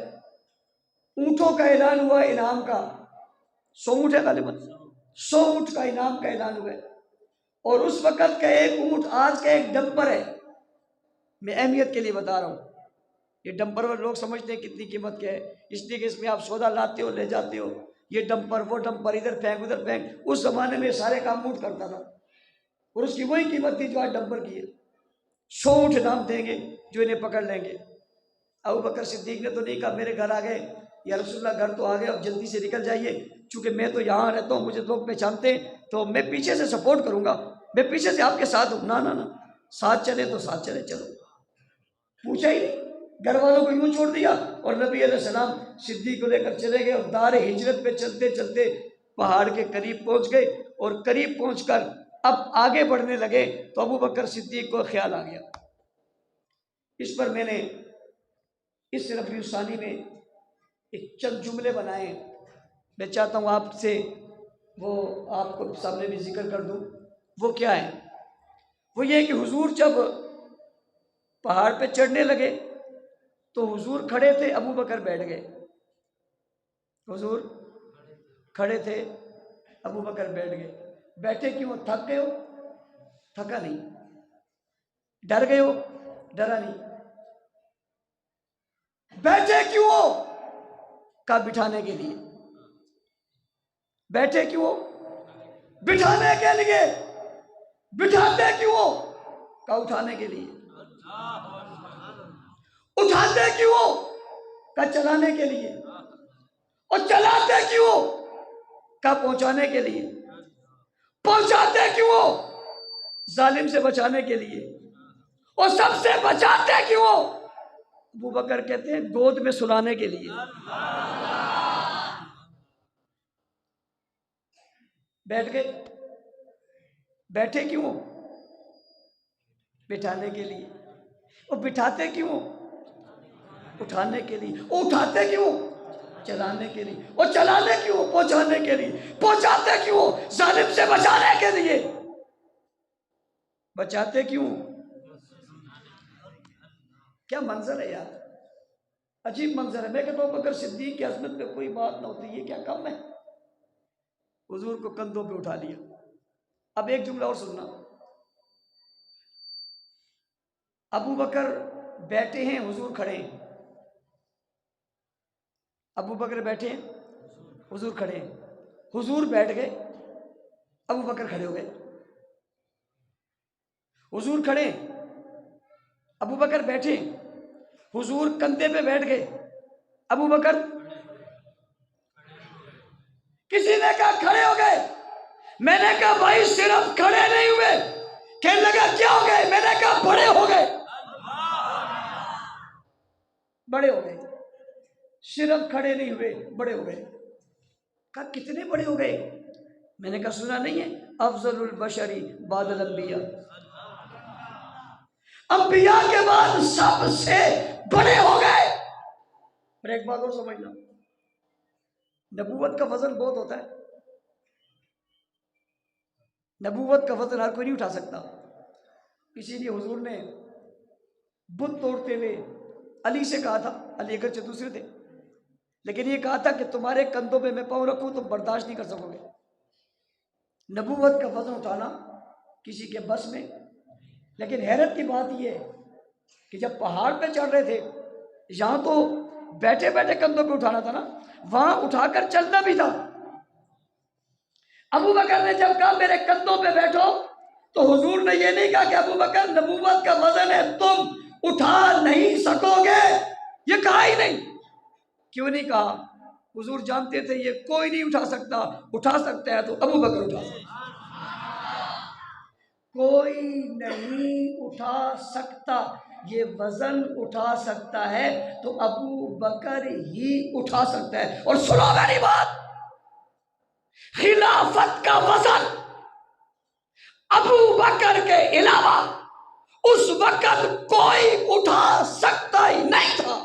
اونٹوں کا اعلان ہوا انعام کا، 100 اونٹ ہے غالباً، 100 اونٹ کا انعام کا اعلان ہوا ہے، اور اس وقت کا ایک اونٹ آج کا ایک ڈمپر ہے۔ میں اہمیت کے لیے بتا رہا ہوں، یہ ڈمپر پر لوگ سمجھتے ہیں کتنی قیمت کیا ہے، اس لیے کہ اس میں آپ سودا لاتے ہو لے جاتے ہو، یہ ڈمپر وہ ڈمپر، ادھر پھینک ادھر پھینک۔ اس زمانے میں سارے کام اونٹ کرتا تھا، اور اس کی وہی قیمت تھی جو آج ڈمپر کی ہے۔ 100 اونٹ انعام دیں گے جو انہیں پکڑ لیں گے۔ ابو بکر صدیق نے تو نہیں کہا میرے گھر آ گئے یا رسول اللہ گھر تو آ گئے اب جلدی سے نکل جائیے، چونکہ میں تو یہاں رہتا ہوں، مجھے لوگ پہچانتے ہیں تو میں پیچھے سے سپورٹ کروں گا، میں پیچھے سے آپ کے ساتھ ہوں۔ نہ نہ نہ، ساتھ چلے تو ساتھ چلے، چلو۔ پوچھا ہی نہیں، گھر والوں کو یوں چھوڑ دیا، اور نبی علیہ السلام صدیق کو لے کر چلے گئے، اور دار ہجرت پہ چلتے چلتے پہاڑ کے قریب پہنچ گئے، اور قریب پہنچ کر اب آگے بڑھنے لگے تو ابو بکر صدیق کو خیال آ گیا۔ اس پر میں نے اس ربیع الثانی میں ایک چند جملے بنائے، میں چاہتا ہوں آپ سے وہ آپ کو سامنے بھی ذکر کر دوں۔ وہ کیا ہے؟ وہ یہ کہ حضور جب پہاڑ پہ چڑھنے لگے تو حضور کھڑے تھے، ابو بکر بیٹھ گئے۔ حضور کھڑے تھے، ابو بکر بیٹھ گئے۔ بیٹھے کیوں؟ تھک گئے ہو؟ تھکا نہیں۔ ڈر گئے ہو؟ ڈرا نہیں۔ بیٹھے کیوں ہو؟ کہا بٹھانے کے لیے۔ بیٹھے کیوں ہو؟ بٹھانے کے لیے۔ بٹھاتے کیوں ہو؟ کہا اٹھانے کے لیے۔ اٹھاتے کیوں ہو؟ کہا چلانے کے لیے۔ اور چلاتے کیوں ہو؟ کہا پہنچانے کے لیے۔ پہنچاتے کیوں ہو؟ ظالم سے بچانے کے لیے۔ اور سب سے بچاتے کیوں ہو؟ ابو بکر کہتے ہیں گود میں سلانے کے لیے۔ بیٹھ گئے۔ بیٹھے کیوں ہو؟ بٹھانے کے لیے۔ اور بٹھاتے کیوں ہو؟ اٹھانے کے لیے۔ اور اٹھاتے کیوں؟ چلانے کے لیے۔ اور چلانے کیوں؟ پہنچانے کے لیے۔ پہنچاتے کیوں؟ ظالم سے بچانے کے لیے۔ بچاتے کیوں؟ کیا منظر ہے یار، عجیب منظر ہے۔ میں کہتا ہوں بکر صدیق کی عظمت میں کوئی بات نہ ہوتی، یہ کیا کم ہے؟ حضور کو کندھوں پہ اٹھا لیا۔ اب ایک جملہ اور سننا، ابو بکر بیٹھے ہیں، حضور کھڑے ہیں۔ ابو بکر بیٹھے ہیں، حضور کھڑے ہیں۔ حضور بیٹھ گئے، ابو بکر کھڑے ہو گئے۔ حضور کھڑے ہیں، ابو بکر بیٹھے، حضور کندھے پہ بیٹھ گئے، ابو بکر کسی نے کہا کھڑے ہو گئے، میں نے کہا بھائی صرف کھڑے نہیں ہوئے، کہنے لگا کیا ہو گئے، میں نے کہا بڑے ہو گئے، بڑے ہو گئے، صرف کھڑے نہیں ہوئے، بڑے ہو گئے۔ کہا کتنے بڑے ہو گئے؟ میں نے کہا سنا نہیں ہے، افضل البشری بعد الانبیاء، انبیاء کے بعد سب سے بڑے ہو گئے۔ اور ایک بات اور سمجھنا، نبوت کا وزن بہت ہوتا ہے، نبوت کا وزن ہر کوئی نہیں اٹھا سکتا۔ اسی لیے حضور نے بت توڑتے ہوئے علی سے کہا تھا، علی اگرچہ دوسرے تھے لیکن یہ کہا تھا کہ تمہارے کندھوں پہ میں پاؤں رکھوں تم برداشت نہیں کر سکو گے۔ نبوت کا وزن اٹھانا کسی کے بس میں، لیکن حیرت کی بات یہ ہے کہ جب پہاڑ پہ چڑھ رہے تھے، یہاں تو بیٹھے بیٹھے کندھوں پہ اٹھانا تھا نا، وہاں اٹھا کر چلنا بھی تھا۔ ابو بکر نے جب کہا میرے کندھوں پہ بیٹھو تو حضور نے یہ نہیں کہا کہ ابو بکر نبوت کا وزن ہے تم اٹھا نہیں سکو گے، یہ کہا ہی نہیں۔ کیوں نہیں کہا؟ حضور جانتے تھے یہ کوئی نہیں اٹھا سکتا، اٹھا سکتا ہے تو ابو بکر اٹھا سکتا، کوئی نہیں اٹھا سکتا، یہ وزن اٹھا سکتا ہے تو ابو بکر ہی اٹھا سکتا ہے۔ اور سنو میری بات، خلافت کا وزن ابو بکر کے علاوہ اس وقت کوئی اٹھا سکتا ہی نہیں تھا۔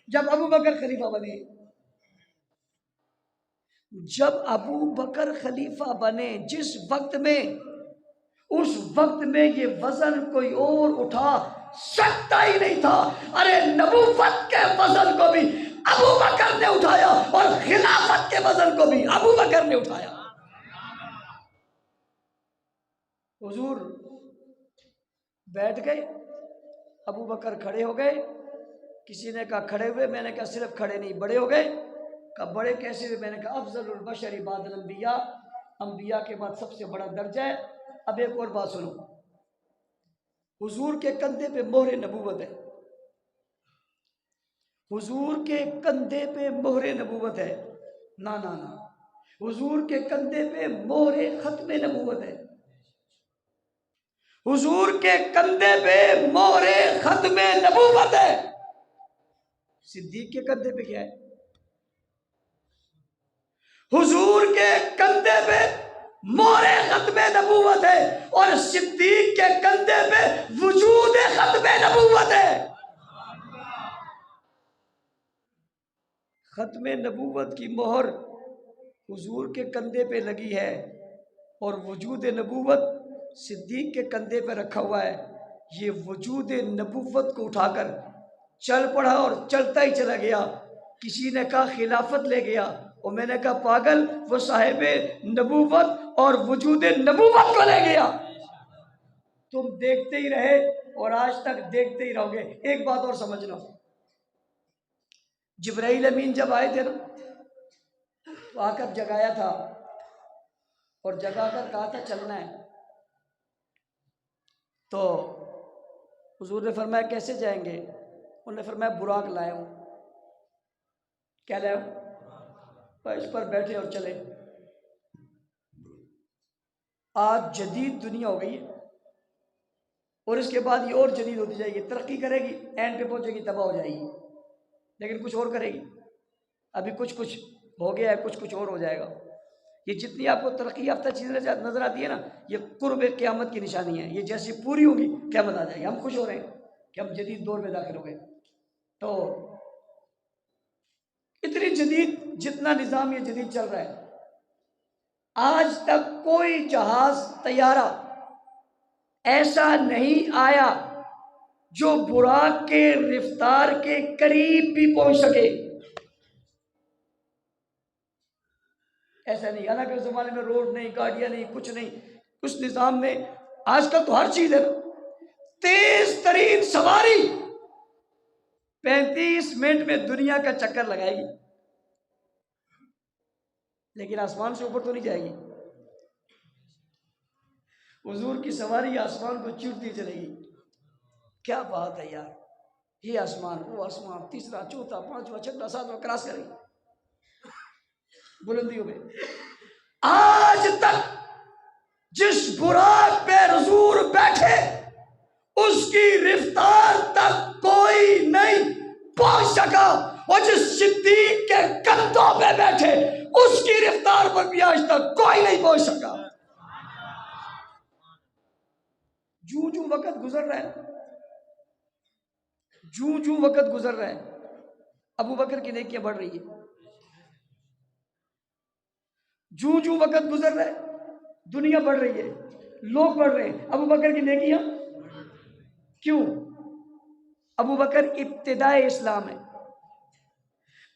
جب ابو بکر خلیفہ بنے، جب ابو بکر خلیفہ بنے، جس وقت میں، اس وقت میں یہ وزن کوئی اور اٹھا سکتا ہی نہیں تھا۔ ارے نبوت کے وزن کو بھی ابو بکر نے اٹھایا اور خلافت کے وزن کو بھی ابو بکر نے اٹھایا۔ حضور بیٹھ گئے، ابو بکر کھڑے ہو گئے، کسی نے کہا کھڑے ہوئے، میں نے کہا صرف کھڑے نہیں بڑے ہو گئے۔ کہا بڑے کیسے ہوئے؟ میں نے کہا افضل البشر بعد الانبیاء، انبیاء کے بعد سب سے بڑا درجہ ہے۔ اب ایک اور بات سنو، حضور کے کندھے پہ مہر نبوت ہے، حضور کے کندھے پہ مہر نبوت ہے، نا نا نا، حضور کے کندھے پہ مہر ختم نبوت ہے، حضور کے کندھے پہ مہر ختم نبوت ہے۔ صدیق کے کندھے پہ کیا ہے؟ حضور کے کندھے پہ مہر ختم نبوت ہے اور صدیق کے کندھے پہ وجود ختم نبوت ہے۔ ختم نبوت کی مہر حضور کے کندھے پہ لگی ہے اور وجود نبوت صدیق کے کندھے پہ رکھا ہوا ہے۔ یہ وجود نبوت کو اٹھا کر چل پڑا اور چلتا ہی چلا گیا۔ کسی نے کہا خلافت لے گیا، اور میں نے کہا پاگل، وہ صاحب نبوت اور وجود نبوت کو لے گیا۔ تم دیکھتے ہی رہے اور آج تک دیکھتے ہی رہو گے۔ ایک بات اور سمجھ لو، جبرائیل امین جب آئے تھے نا تو آ کر جگایا تھا اور جگا کر کہا تھا چلنا ہے، تو حضور نے فرمایا کیسے جائیں گے؟ انہوں نے فرمایا براق لایا ہوں۔ کیا لایا ہوں؟ اس پر بیٹھے اور چلے۔ آج جدید دنیا ہو گئی ہے اور اس کے بعد یہ اور جدید ہوتی جائے گی، ترقی کرے گی، اینڈ پہ پہنچے گی تباہ ہو جائے گی، لیکن کچھ اور کرے گی۔ ابھی کچھ ہو گیا ہے، کچھ اور ہو جائے گا۔ یہ جتنی آپ کو ترقی یافتہ چیزیں نظر آتی ہے نا، یہ قرب قیامت کی نشانی ہے۔ یہ جیسی پوری ہوگی قیامت آ جائے گی۔ ہم خوش ہو رہے ہیں کہ ہم جدید دور میں داخل ہو گئے۔ تو اتنی جدید، جتنا نظام یہ جدید چل رہا ہے، آج تک کوئی جہاز، طیارہ ایسا نہیں آیا جو براق کے رفتار کے قریب بھی پہنچ سکے۔ ایسا نہیں، حالانکہ اس زمانے میں روڈ نہیں، گاڑیاں نہیں، کچھ نہیں، اس نظام میں آج کل تو ہر چیز ہے۔ تیز ترین سواری 35 منٹ میں دنیا کا چکر لگائے گی، لیکن آسمان سے اوپر تو نہیں جائے گی۔ حضور کی سواری آسمان کو چیرتی چلے گی۔ کیا بات ہے یار، یہ آسمان وہ آسمان، تیسرا چوتھا پانچواں چھٹا ساتواں کراس کریں بلندیوں میں۔ آج تک جس براق پہ حضور بیٹھے اس کی رفتار تک کوئی نہیں پہنچ سکا، اور جس صدیق کے کندھوں پہ بیٹھے اس کی رفتار پر بھی آج تک کوئی نہیں پہنچ سکا۔ جوں جوں وقت گزر رہا ہے، جوں جوں وقت گزر رہا ہے، ابو بکر کی نیکیاں بڑھ رہی ہے۔ جوں جوں وقت گزر رہا ہے دنیا بڑھ رہی ہے، لوگ بڑھ رہے ہیں، ابو بکر کی نیکیاں کیوں؟ ابو بکر ابتدائے اسلام ہے،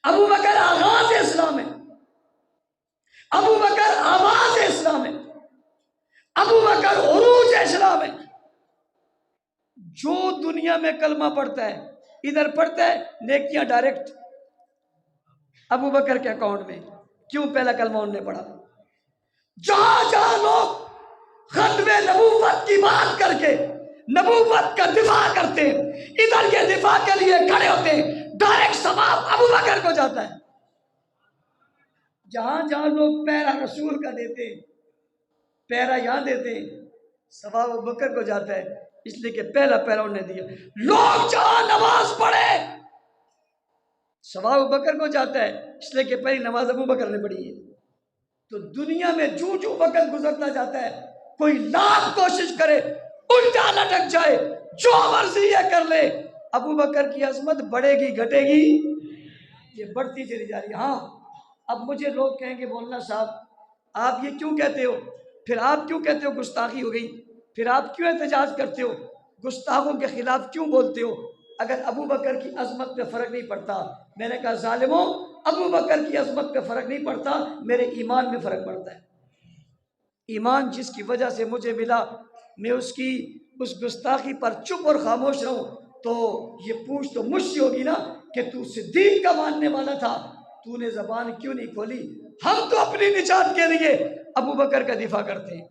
ابو بکر آغاز اسلام ہے، ابو بکر آواز اسلام ہے، ابو بکر عروج اسلام ہے۔ جو دنیا میں کلمہ پڑھتا ہے ادھر پڑھتا ہے نیکیاں ڈائریکٹ ابو بکر کے اکاؤنٹ میں، کیوں؟ پہلا کلمہ انہوں نے پڑھا۔ جہاں جہاں لوگ ختم نبوت کی بات کر کے نبوت کا دفاع کرتے ہیں، ادھر کے دفاع کے لیے کھڑے ہوتے ہیں، ڈائریکٹ ثواب ابو بکر کو جاتا ہے۔ جہاں جہاں لوگ پیرا رسول کا دیتے ہیں، پیرا یہاں دیتے ہیں، ثواب ابو بکر کو جاتا ہے، اس لیے کہ پہلا پیرا انہوں نے دیا۔ لوگ جہاں نماز پڑھے ثواب ابو بکر کو جاتا ہے، اس لیے کہ پہلی نماز ابو بکر نے پڑھی ہے۔ تو دنیا میں جو جو وقت گزرتا جاتا ہے، کوئی لاکھ کوشش کرے الٹا لٹک جائے، جو مرضی یہ کر لے، ابو بکر کی عظمت بڑھے گی گھٹے گی؟ یہ بڑھتی چلی جا رہی ہے۔ ہاں اب مجھے لوگ کہیں گے مولانا صاحب آپ یہ کیوں کہتے ہو؟ پھر آپ کیوں کہتے ہو گستاخی ہو گئی؟ پھر آپ کیوں احتجاج کرتے ہو؟ گستاخوں کے خلاف کیوں بولتے ہو؟ اگر ابو بکر کی عظمت پہ فرق نہیں پڑتا، میں نے کہا ظالموں، ابو بکر کی عظمت پہ فرق نہیں پڑتا، میرے ایمان میں فرق پڑتا ہے۔ ایمان جس کی وجہ سے مجھے ملا، میں اس کی اس گستاخی پر چپ اور خاموش رہوں تو یہ پوچھ تو مجھ سے ہوگی نا کہ تو صدیق کا ماننے والا تھا، تو نے زبان کیوں نہیں کھولی؟ ہم تو اپنی نجات کے لیے ابو بکر کا دفاع کرتے ہیں،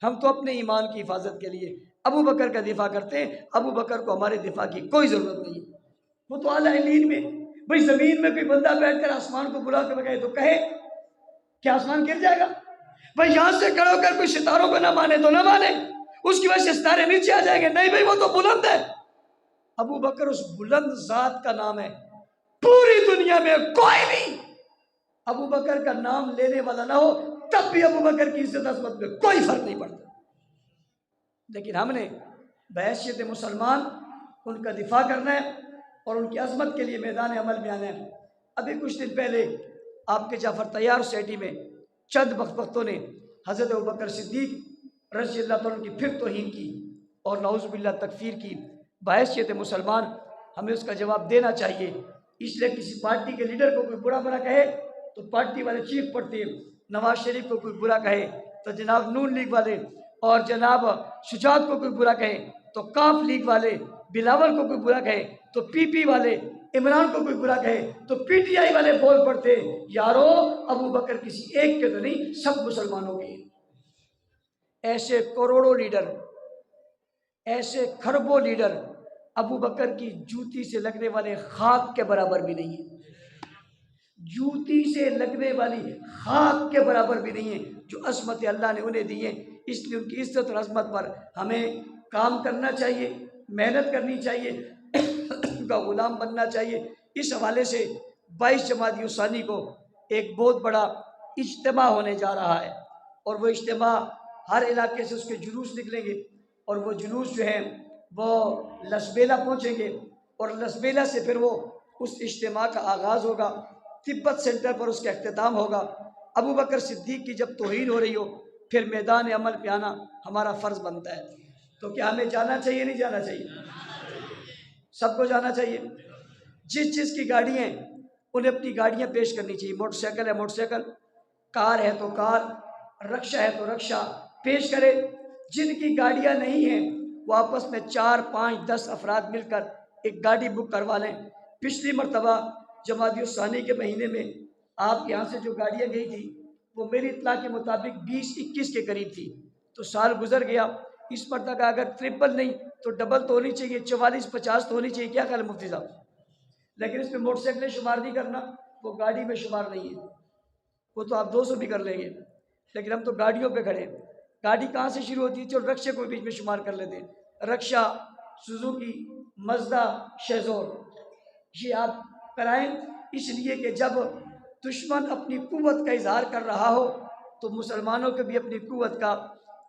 ہم تو اپنے ایمان کی حفاظت کے لیے ابو بکر کا دفاع کرتے ہیں، ابو بکر کو ہمارے دفاع کی کوئی ضرورت نہیں۔ وہ تو اعلیٰ علین میں، بھئی زمین میں کوئی بندہ بیٹھ کر آسمان کو بلا کر کہے تو کہے کہ آسمان گر جائے گا؟ بھئی یہاں سے کھڑے ہو کر کوئی ستاروں کو نہ مانے تو نہ مانے، اس کی وجہ سے ستارے نیچے آ جائیں گے، نہیں بھئی وہ تو بلند ہے۔ ابو بکر اس بلند ذات کا نام ہے، پوری دنیا میں کوئی بھی ابو بکر کا نام لینے والا نہ ہو تب بھی ابو بکر کی عزت عظمت میں کوئی فرق نہیں پڑتا۔ لیکن ہم نے بحیثیت مسلمان ان کا دفاع کرنا ہے اور ان کی عظمت کے لیے میدان عمل میں آنا ہے۔ ابھی کچھ دن پہلے آپ کے جعفر طیار سوسائٹی میں چند بدبختوں نے حضرت ابوبکر صدیق رضی اللہ تعالیٰ کی پھر توہین کی اور نعوذ باللہ تکفیر کی۔ بحیثیت مسلمان ہمیں اس کا جواب دینا چاہیے، اس لیے کسی پارٹی کے لیڈر کو کوئی برا کہے تو پارٹی والے چیخ پڑتے ہیں، نواز شریف کو کوئی برا کہے تو جناب نون لیگ والے، اور جناب شجاعت کو کوئی برا کہے تو کاف لیگ والے، بلاول کو کوئی برا کہے تو پی پی والے، عمران کو کوئی برا کہے تو پی ٹی آئی والے بول پڑتے ہیں۔ یارو ابو بکر کسی ایک کے تو نہیں، سب مسلمانوں کے۔ ایسے کروڑوں لیڈر، ایسے کھربوں لیڈر ابو بکر کی جوتی سے لگنے والے خاک کے برابر بھی نہیں ہیں، جوتی سے لگنے والی خاک کے برابر بھی نہیں ہے جو عظمت اللہ نے انہیں دی ہے۔ اس لیے ان کی عزت اور عظمت پر ہمیں کام کرنا چاہیے، محنت کرنی چاہیے، ان کا غلام بننا چاہیے۔ اس حوالے سے 22 جمادی الثانی کو ایک بہت بڑا اجتماع ہونے جا رہا ہے، اور وہ اجتماع ہر علاقے سے اس کے جلوس نکلیں گے، اور وہ جلوس جو ہیں وہ لسبیلا پہنچیں گے، اور لسبیلا سے پھر وہ اس اجتماع کا آغاز ہوگا، تبت سینٹر پر اس کا اختتام ہوگا۔ ابو بکر صدیق کی جب توہین ہو رہی ہو پھر میدان عمل پہ آنا ہمارا فرض بنتا ہے۔ تو کیا ہمیں جانا چاہیے نہیں جانا چاہیے؟ سب کو جانا چاہیے۔ جس جس کی گاڑی ہیں انہیں اپنی گاڑیاں پیش کرنی چاہیے، موٹر سائیکل ہے موٹر سائیکل، کار ہے تو کار، رکشہ ہے تو رکشہ پیش کرے۔ جن کی گاڑیاں نہیں ہیں وہ آپس میں 4 5 10 افراد مل کر ایک گاڑی بک کروا لیں۔ پچھلی مرتبہ جمادی الثانی کے مہینے میں آپ کے یہاں سے جو گاڑیاں گئی تھی وہ میری اطلاع کے مطابق 20 21 کے قریب تھی، تو سال گزر گیا، اس مرتبہ اگر 53 نہیں تو ڈبل تو ہونی چاہیے، 44-50 تو ہونی چاہیے، کیا خیال ہے مفتی صاحب؟ لیکن اس میں موٹر سائیکلیں شمار نہیں کرنا، وہ گاڑی میں شمار نہیں ہے، وہ تو آپ 200 بھی کر لیں گے، لیکن ہم تو گاڑیوں پہ کھڑے ہیں۔ گاڑی کہاں سے شروع ہوتی ہے؟ چلو رکشے کو بیچ میں شمار کر لیتے ہیں، رکشا، سوزوکی، مزدا، شیزور، یہ آپ کرائیں، اس لیے کہ جب دشمن اپنی قوت کا اظہار کر رہا ہو تو مسلمانوں کو بھی اپنی قوت کا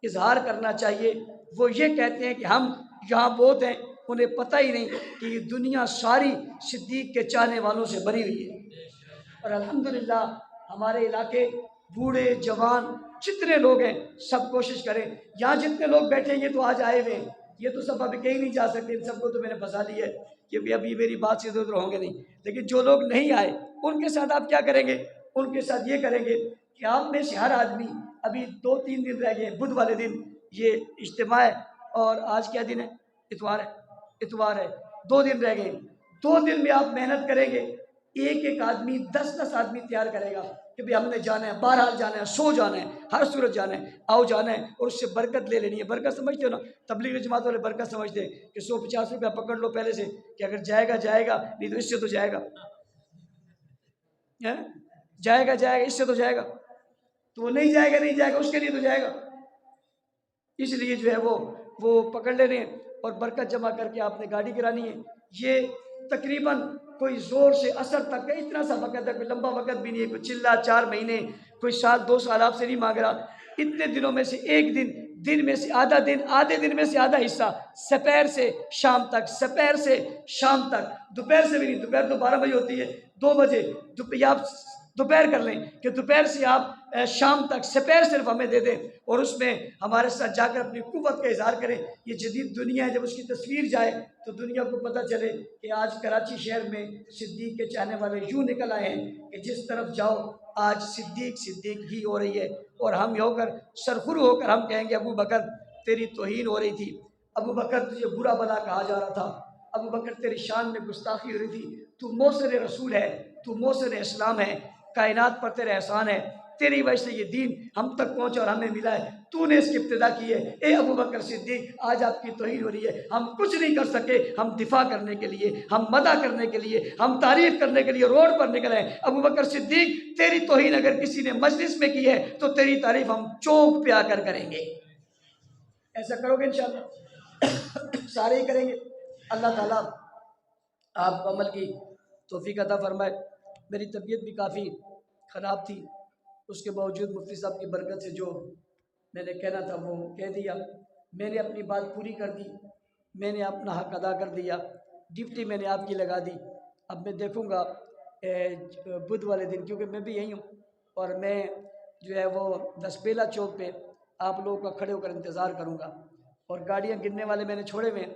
اظہار کرنا چاہیے۔ وہ یہ کہتے ہیں کہ ہم یہاں بہت ہیں، انہیں پتہ ہی نہیں کہ یہ دنیا ساری صدیق کے چاہنے والوں سے بھری ہوئی ہے۔ اور الحمدللہ ہمارے علاقے بوڑھے جوان جتنے لوگ ہیں سب کوشش کریں، یہاں جتنے لوگ بیٹھے ہیں یہ تو آج آئے ہوئے ہیں، یہ تو سب ابھی کہیں نہیں جا سکتے، ان سب کو تو میں نے پھنسا لیا ہے کہ ابھی میری بات سے ادھر ادھر ہوں گے نہیں، لیکن جو لوگ نہیں آئے ان کے ساتھ آپ کیا کریں گے؟ ان کے ساتھ یہ کریں گے کہ آپ میں سے ہر آدمی، ابھی 2-3 دن رہ گئے، بدھ والے دن یہ اجتماع ہے، اور آج کیا دن ہے؟ اتوار ہے، 2 دن رہ گئے، 2 دن میں آپ محنت کریں گے، ایک ایک آدمی 10-10 آدمی تیار کرے گا کہ بھئی ہم نے جانا ہے، بہرحال جانا ہے، سو جانا ہے، ہر صورت جانا ہے، آؤ جانا ہے، اور اس سے برکت لے لینی ہے۔ برکت سمجھتے ہو نا؟ تبلیغ جماعت والے برکت سمجھتے ہیں کہ 150 روپیہ پکڑ لو پہلے سے کہ اگر جائے گا جائے گا، نہیں تو اس سے تو جائے گا، جائے گا جائے گا، اس سے تو جائے گا، تو وہ نہیں جائے گا نہیں جائے گا، اس کے لیے تو جائے گا، اس لیے جو ہے وہ پکڑ لینے ہیں اور برکت جمع کر کے آپ نے گاڑی کرانی ہے۔ یہ تقریباً کوئی زور سے اثر تک ہے، اتنا سا وقت ہے، کوئی لمبا وقت بھی نہیں ہے، کوئی چلا 4 مہینے، کوئی سال 2 سال آپ سے نہیں مانگ رہا، اتنے دنوں میں سے ایک دن میں سے آدھا دن، آدھے دن میں سے آدھا حصہ، سپہر سے شام تک، سپہر سے شام تک، دوپہر سے بھی نہیں، دوپہر تو 12 بجے ہوتی ہے، 2 بجے یا آپ دوپہر کر لیں کہ دوپہر سے آپ شام تک سپہر صرف ہمیں دے دیں، اور اس میں ہمارے ساتھ جا کر اپنی قوت کا اظہار کریں۔ یہ جدید دنیا ہے، جب اس کی تصویر جائے تو دنیا کو پتہ چلے کہ آج کراچی شہر میں صدیق کے چاہنے والے یوں نکل آئے ہیں کہ جس طرف جاؤ آج صدیق ہی ہو رہی ہے، اور ہم یہ ہو کر سرخرو ہو کر ہم کہیں گے ابو بکر تیری توہین ہو رہی تھی، ابو بکر تجھے برا بلا کہا جا رہا تھا، ابو بکر تیری شان میں گستاخی ہو رہی تھی، تو موثر رسول ہے، تو موثر اسلام ہے، کائنات پر تیرا احسان ہے، تیری وجہ سے یہ دین ہم تک پہنچا اور ہمیں ملا ہے، تو نے اس کی ابتدا کی ہے، اے ابو بکر صدیق آج آپ کی توہین ہو رہی ہے، ہم کچھ نہیں کر سکے، ہم دفاع کرنے کے لیے، ہم مدح کرنے کے لیے، ہم تعریف کرنے کے لیے روڈ پر نکلے ہیں۔ ابو بکر صدیق تیری توہین اگر کسی نے مجلس میں کی ہے تو تیری تعریف ہم چوک پہ آ کر کریں گے، ایسا کرو گے انشاءاللہ؟ سارے ہی کریں گے۔ اللہ تعالیٰ آپ کو عمل کی توفیق عطا فرمائے۔ میری طبیعت بھی کافی خراب تھی، اس کے باوجود مفتی صاحب کی برکت سے جو میں نے کہنا تھا وہ کہہ دیا، میں نے اپنی بات پوری کر دی، میں نے اپنا حق ادا کر دیا، ڈیوٹی میں نے آپ کی لگا دی۔ اب میں دیکھوں گا بدھ والے دن، کیونکہ میں بھی یہی ہوں، اور میں جو ہے وہ دسپیلا چوک پہ آپ لوگوں کا کھڑے ہو کر انتظار کروں گا، اور گاڑیاں گننے والے میں نے چھوڑے ہوئے ہیں،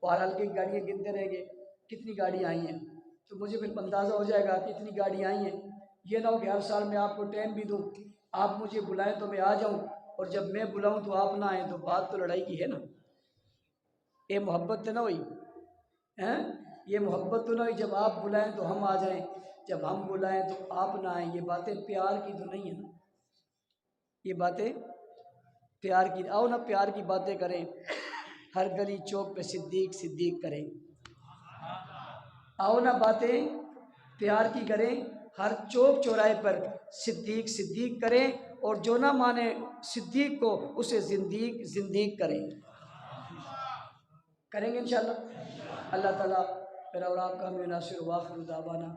اور ہلکی گاڑیاں گنتے رہیں گے کتنی گاڑیاں آئی ہیں، تو مجھے پھر اندازہ ہو جائے گا کہ اتنی گاڑیاں آئی ہیں۔ یہ نہ ہو کہ ہر سال میں آپ کو ٹائم بھی دوں، آپ مجھے بلائیں تو میں آ جاؤں، اور جب میں بلاؤں تو آپ نہ آئیں، تو بات تو لڑائی کی ہے نا، یہ محبت تو نہ ہوئی، یہ محبت تو نہ ہوئی، جب آپ بلائیں تو ہم آ جائیں، جب ہم بلائیں تو آپ نہ آئیں، یہ باتیں پیار کی تو نہیں ہیں نا، یہ باتیں پیار کی، آؤ نا پیار کی باتیں کریں، ہر گلی چوک پہ صدیق صدیق کریں، آؤ نا باتیں پیار کی کریں، ہر چوک چوراہے پر صدیق صدیق کریں، اور جو نہ مانے صدیق کو اسے زندیق کریں گے انشاءاللہ۔ اللہ تعالیٰ میرا اور آپ کا ہمیں ناصر، واخر دعوانا